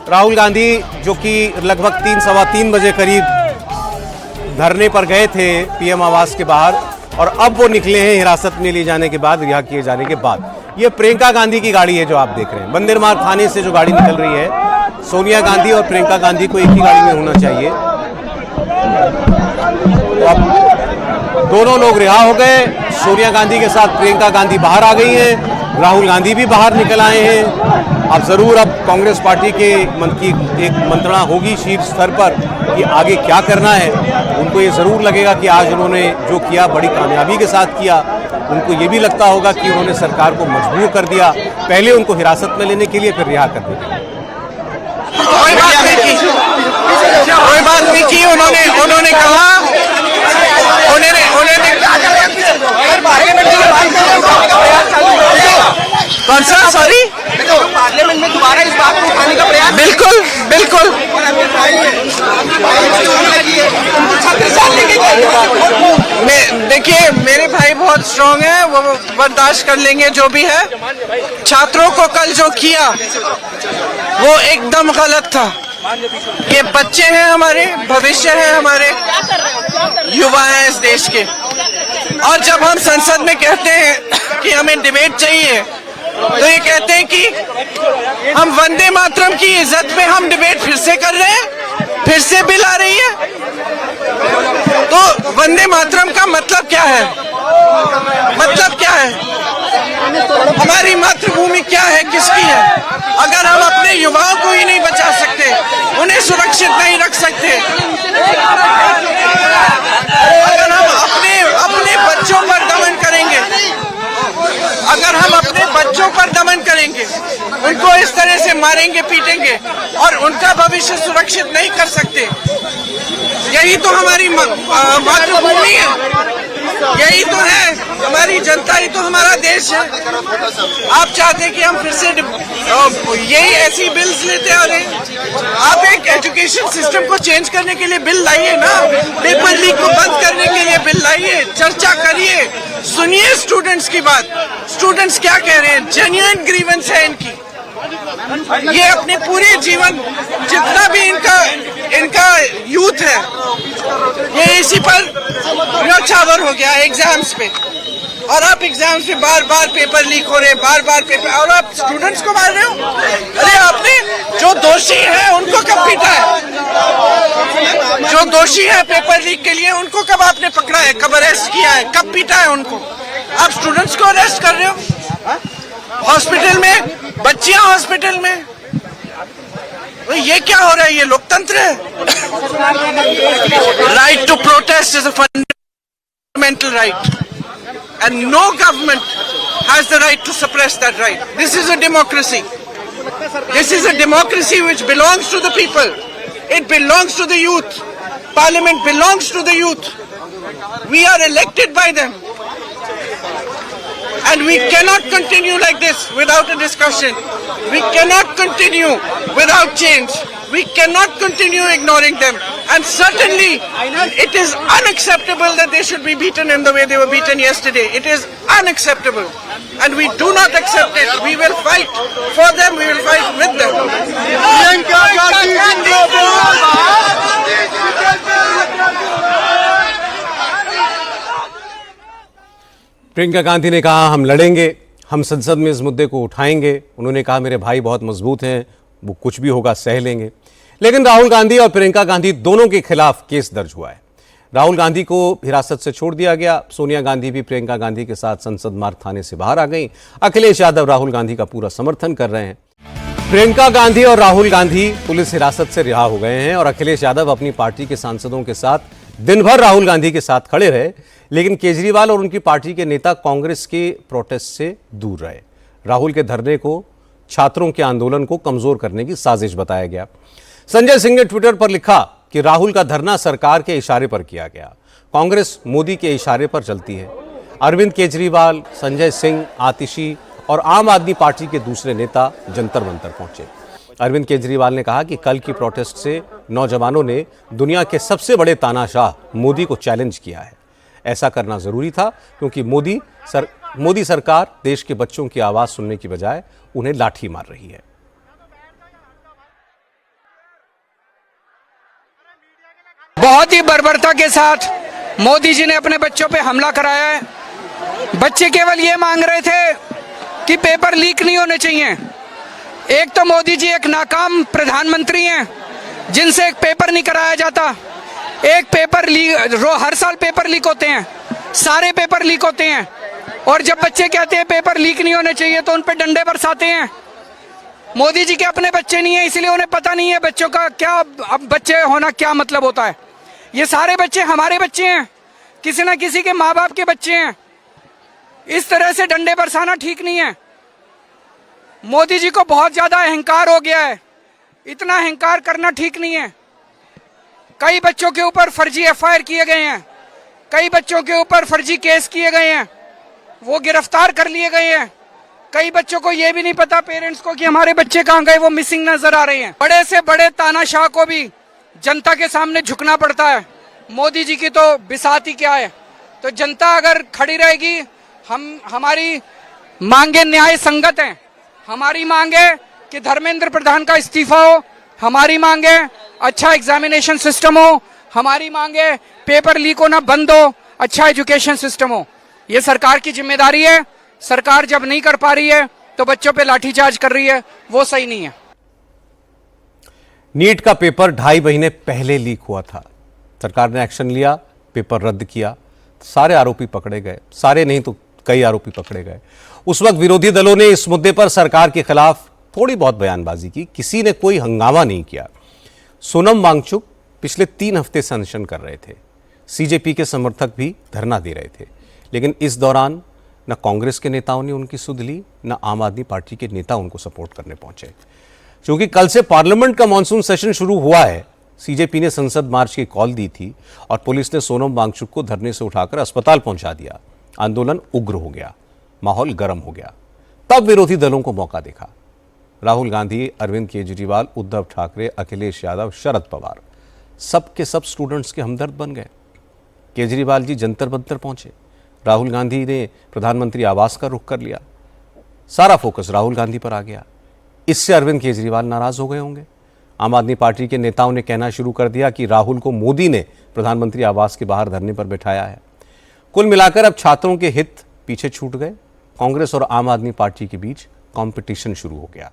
A: राहुल गांधी जो कि लगभग 3-3:15 बजे करीब धरने पर गए थे पीएम आवास के बाहर, और अब वो निकले हैं हिरासत में लिए जाने के बाद, रिहा किए जाने के बाद। ये प्रियंका गांधी की गाड़ी है जो आप देख रहे हैं। मंदिर मार्ग थाने से जो गाड़ी निकल रही है, सोनिया गांधी और प्रियंका गांधी को एक ही गाड़ी में होना चाहिए। तो अब दोनों लोग रिहा हो गए। सोनिया गांधी के साथ प्रियंका गांधी बाहर आ गई हैं, राहुल गांधी भी बाहर निकल आए हैं। अब जरूर अब कांग्रेस पार्टी के मन की एक मंत्रणा होगी शीर्ष स्तर पर कि आगे क्या करना है। उनको ये जरूर लगेगा कि आज उन्होंने जो किया बड़ी कामयाबी के साथ किया। उनको ये भी लगता होगा कि उन्होंने सरकार को मजबूर कर दिया, पहले उनको हिरासत में लेने के लिए, फिर रिहा कर दिया।
N: कोई बात नहीं की। उन्होंने कहा कौन सा, सॉरी, पार्लियामेंट में दोबारा इस बात को उठाने का प्रयास? बिल्कुल बिल्कुल। देखिए, मेरे भाई बहुत स्ट्रांग है, वो बर्दाश्त कर लेंगे जो भी है। छात्रों को कल जो किया वो एकदम गलत था। ये बच्चे हैं, हमारे भविष्य है, हमारे युवा हैं इस देश के। और जब हम संसद में कहते हैं कि हमें डिबेट चाहिए, तो ये कहते हैं कि हम वंदे मातरम की इज्जत पे हम डिबेट फिर से कर रहे हैं, फिर से बिल आ रही है। तो वंदे मातरम का मतलब क्या है? मतलब क्या है? हमारी मातृभूमि क्या है, किसकी है? अगर हम अपने युवाओं को ही नहीं बचा सकते, उन्हें सुरक्षित नहीं रख सकते, अगर हम अपने बच्चों पर दमन करेंगे, अगर हम अपने बच्चों पर दमन करेंगे, उनको इस तरह से मारेंगे पीटेंगे और उनका भविष्य सुरक्षित नहीं कर सकते। यही तो हमारी मातृभूमि है, यही तो है हमारी जनता, ही तो हमारा देश है। आप चाहते कि हम फिर से यही ऐसी बिल्स लेते आ रहे हैं? आप एक एजुकेशन सिस्टम को चेंज करने के लिए बिल लाइए ना, पेपर लीक को बंद करने के लिए बिल लाइए, चर्चा करिए, सुनिए स्टूडेंट्स की बात। स्टूडेंट्स क्या कह रहे हैं, जेन्युइन ग्रीवेंस है इनकी। ये अपने पूरे जीवन जितना भी इनका यूथ है, ये इसी पर न्यौछावर हो गया एग्जाम्स पे। और आप एग्जाम्स में बार बार पेपर लीक हो रहे हैं, बार बार पेपर, और आप स्टूडेंट्स को मार रहे हो। अरे आपने जो दोषी है उनको कब पीटा है? जो दोषी है पेपर लीक के लिए उनको कब आपने पकड़ा है, कब अरेस्ट किया है, कब पीटा है उनको? आप स्टूडेंट्स को अरेस्ट कर रहे हो हॉस्पिटल में, बच्चियां हॉस्पिटल में। ये क्या हो रहा है? ये लोकतंत्र है? Right to protest is a fundamental right and no government has the right to suppress that right. This is a democracy. This is a democracy which belongs to the people. It belongs to the youth. Parliament belongs to the youth. We are elected by them. And we cannot continue like this without a discussion. We cannot continue without change. We cannot continue ignoring them. And certainly, it is unacceptable that they should be beaten in the way they were beaten yesterday. It is unacceptable. And we do not accept it. We will fight for them. We will fight with them.
A: Priyanka Gandhi ने कहा, हम लड़ेंगे, हम संसद में इस मुद्दे को उठाएंगे। उन्होंने कहा, मेरे भाई बहुत मजबूत हैं, वो कुछ भी होगा सह लेंगे। लेकिन राहुल गांधी और प्रियंका गांधी दोनों के खिलाफ केस दर्ज हुआ है। राहुल गांधी को हिरासत से छोड़ दिया गया। सोनिया गांधी भी प्रियंका गांधी के साथ संसद मार्ग थाने से बाहर आ गई। अखिलेश यादव राहुल गांधी का पूरा समर्थन कर रहे हैं। प्रियंका गांधी और राहुल गांधी पुलिस हिरासत से रिहा हो गए हैं और अखिलेश यादव अपनी पार्टी के सांसदों के साथ दिन भर राहुल गांधी के साथ खड़े रहे। लेकिन केजरीवाल और उनकी पार्टी के नेता कांग्रेस के प्रोटेस्ट से दूर रहे। राहुल के धरने को छात्रों के आंदोलन को कमजोर करने की साजिश बताया गया। संजय सिंह ने ट्विटर पर लिखा कि राहुल का धरना सरकार के इशारे पर किया गया। कांग्रेस मोदी के इशारे पर चलती है। अरविंद केजरीवाल, संजय सिंह, आतिशी और आम आदमी पार्टी के दूसरे नेता जंतर मंतर पहुंचे। अरविंद केजरीवाल ने कहा कि कल की प्रोटेस्ट से नौजवानों ने दुनिया के सबसे बड़े तानाशाह मोदी को चैलेंज किया है। ऐसा करना जरूरी था क्योंकि मोदी सरकार देश के बच्चों की आवाज सुनने की बजाय उन्हें लाठी मार रही है।
O: बहुत ही बर्बरता के साथ मोदी जी ने अपने बच्चों पे हमला कराया है। बच्चे केवल ये मांग रहे थे कि पेपर लीक नहीं होने चाहिए। एक तो मोदी जी एक नाकाम प्रधानमंत्री हैं जिनसे एक पेपर नहीं कराया जाता। एक पेपर लीक, हर साल पेपर लीक होते हैं, सारे पेपर लीक होते हैं। और जब बच्चे कहते हैं पेपर लीक नहीं होने चाहिए तो उन पे डंडे बरसाते हैं। मोदी जी के अपने बच्चे नहीं है, इसलिए उन्हें पता नहीं है बच्चों का क्या, अब बच्चे होना क्या मतलब होता है। ये सारे बच्चे हमारे बच्चे हैं, किसी ना किसी के माँ बाप के बच्चे हैं। इस तरह से डंडे बरसाना ठीक नहीं है। मोदी जी को बहुत ज्यादा अहंकार हो गया है। इतना अहंकार करना ठीक नहीं है। कई बच्चों के ऊपर फर्जी एफआईआर किए गए हैं, कई बच्चों के ऊपर फर्जी केस किए गए हैं, वो गिरफ्तार कर लिए गए हैं। कई बच्चों को ये भी नहीं पता, पेरेंट्स को, कि हमारे बच्चे कहाँ गए, वो मिसिंग नजर आ रहे हैं। बड़े से बड़े तानाशाह को भी जनता के सामने झुकना पड़ता है। मोदी जी की तो बिसात ही क्या है। तो जनता अगर खड़ी रहेगी, हमारी मांगे न्याय संगत हैं। हमारी मांग है कि धर्मेंद्र प्रधान का इस्तीफा हो, हमारी मांग है अच्छा एग्जामिनेशन सिस्टम हो, हमारी मांग है पेपर लीक होना बंद हो, अच्छा एजुकेशन सिस्टम हो। ये सरकार की जिम्मेदारी है। सरकार जब नहीं कर पा रही है तो बच्चों पे लाठीचार्ज कर रही है, वो सही नहीं है।
A: नीट का पेपर 2.5 महीने पहले लीक हुआ था। सरकार ने एक्शन लिया, पेपर रद्द किया, सारे आरोपी पकड़े गए। सारे नहीं तो कई आरोपी पकड़े गए। उस वक्त विरोधी दलों ने इस मुद्दे पर सरकार के खिलाफ थोड़ी बहुत बयानबाजी की, किसी ने कोई हंगामा नहीं किया। सोनम वांगचुक पिछले 3 हफ्ते से अनशन कर रहे थे। सीजेपी के समर्थक भी धरना दे रहे थे। लेकिन इस दौरान न कांग्रेस के नेताओं ने उनकी सुध ली, न आम आदमी पार्टी के नेता उनको सपोर्ट करने पहुंचे। क्योंकि कल से पार्लियामेंट का मॉनसून सेशन शुरू हुआ है, सीजेपी ने संसद मार्च की कॉल दी थी और पुलिस ने सोनम वांगचुक को धरने से उठाकर अस्पताल पहुंचा दिया। आंदोलन उग्र हो गया, माहौल गर्म हो गया। तब विरोधी दलों को मौका देखा। राहुल गांधी, अरविंद केजरीवाल, उद्धव ठाकरे, अखिलेश यादव, शरद पवार, सबके सब स्टूडेंट्स के हमदर्द बन गए। केजरीवाल जी जंतर मंतर पहुंचे, राहुल गांधी ने प्रधानमंत्री आवास का रुख कर लिया। सारा फोकस राहुल गांधी पर आ गया। इससे अरविंद केजरीवाल नाराज हो गए होंगे। आम आदमी पार्टी के नेताओं ने कहना शुरू कर दिया कि राहुल को मोदी ने प्रधानमंत्री आवास के बाहर धरने पर बैठाया है। कुल मिलाकर अब छात्रों के हित पीछे छूट गए। कांग्रेस और आम आदमी पार्टी के बीच कंपटीशन शुरू हो गया।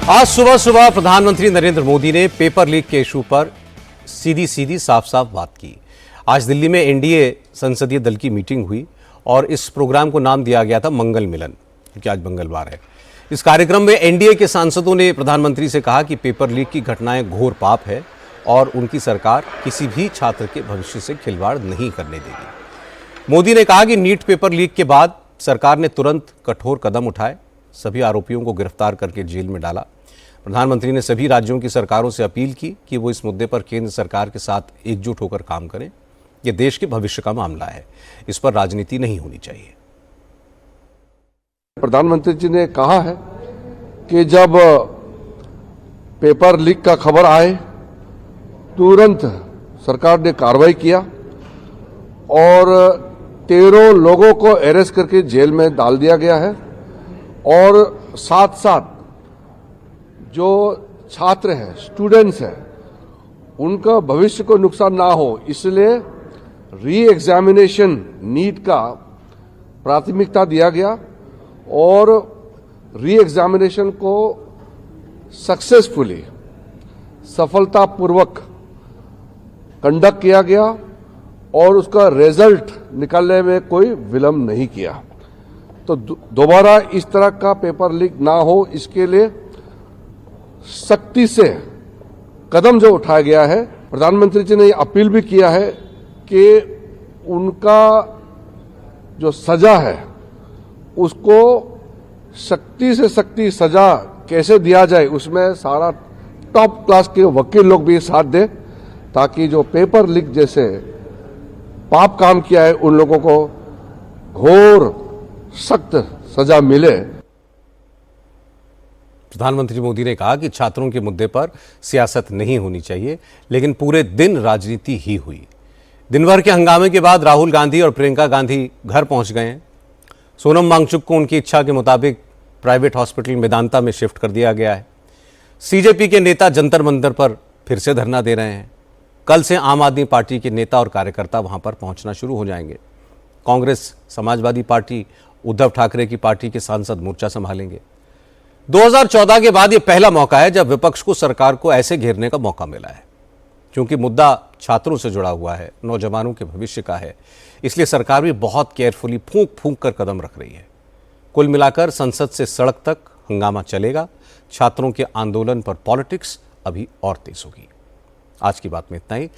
A: आज सुबह सुबह प्रधानमंत्री नरेंद्र मोदी ने पेपर लीक के इशू पर सीधी साफ साफ बात की। आज दिल्ली में एनडीए संसदीय दल की मीटिंग हुई और इस प्रोग्राम को नाम दिया गया था मंगल मिलन, क्योंकि आज मंगलवार है। इस कार्यक्रम में एनडीए के सांसदों ने प्रधानमंत्री से कहा कि पेपर लीक की घटनाएं घोर पाप है और उनकी सरकार किसी भी छात्र के भविष्य से खिलवाड़ नहीं करने देगी। मोदी ने कहा कि नीट पेपर लीक के बाद सरकार ने तुरंत कठोर कदम उठाए, सभी आरोपियों को गिरफ्तार करके जेल में डाला। प्रधानमंत्री ने सभी राज्यों की सरकारों से अपील की कि वो इस मुद्दे पर केंद्र सरकार के साथ एकजुट होकर काम करें। यह देश के भविष्य का मामला है, इस पर राजनीति नहीं होनी चाहिए।
P: प्रधानमंत्री जी ने कहा है कि जब पेपर लीक का खबर आए तुरंत सरकार ने कार्रवाई किया और 13 लोगों को अरेस्ट करके जेल में डाल दिया गया है और साथ साथ जो छात्र हैं, स्टूडेंट्स हैं, उनका भविष्य को नुकसान ना हो इसलिए री एग्जामिनेशन नीट का प्राथमिकता दिया गया और री एग्जामिनेशन को सक्सेसफुली, सफलतापूर्वक कंडक्ट किया गया और उसका रिजल्ट निकालने में कोई विलंब नहीं किया। तो दोबारा इस तरह का पेपर लीक ना हो इसके लिए सख्ती से कदम जो उठाया गया है। प्रधानमंत्री जी ने अपील भी किया है कि उनका जो सजा है उसको सख्ती से सख्ती सजा कैसे दिया जाए उसमें सारा टॉप क्लास के वकील लोग भी साथ दें ताकि जो पेपर लीक जैसे पाप काम किया है उन लोगों को घोर सख्त सजा मिले।
A: प्रधानमंत्री मोदी ने कहा कि छात्रों के मुद्दे पर सियासत नहीं होनी चाहिए, लेकिन पूरे दिन राजनीति ही हुई। दिन भर के हंगामे के बाद राहुल गांधी और प्रियंका गांधी घर पहुंच गए हैं। सोनम वांगचुक को उनकी इच्छा के मुताबिक प्राइवेट हॉस्पिटल मेदांता में शिफ्ट कर दिया गया है। सीजेपी के नेता जंतर मंतर पर फिर से धरना दे रहे हैं। कल से आम आदमी पार्टी के नेता और कार्यकर्ता वहां पर पहुंचना शुरू हो जाएंगे। कांग्रेस, समाजवादी पार्टी, उद्धव ठाकरे की पार्टी के सांसद मोर्चा संभालेंगे। 2014 के बाद यह पहला मौका है जब विपक्ष को सरकार को ऐसे घेरने का मौका मिला है। क्योंकि मुद्दा छात्रों से जुड़ा हुआ है, नौजवानों के भविष्य का है, इसलिए सरकार भी बहुत केयरफुली फूंक फूंक कर कदम रख रही है। कुल मिलाकर संसद से सड़क तक हंगामा चलेगा। छात्रों के आंदोलन पर पॉलिटिक्स अभी और तेज होगी। आज की बात में इतना ही।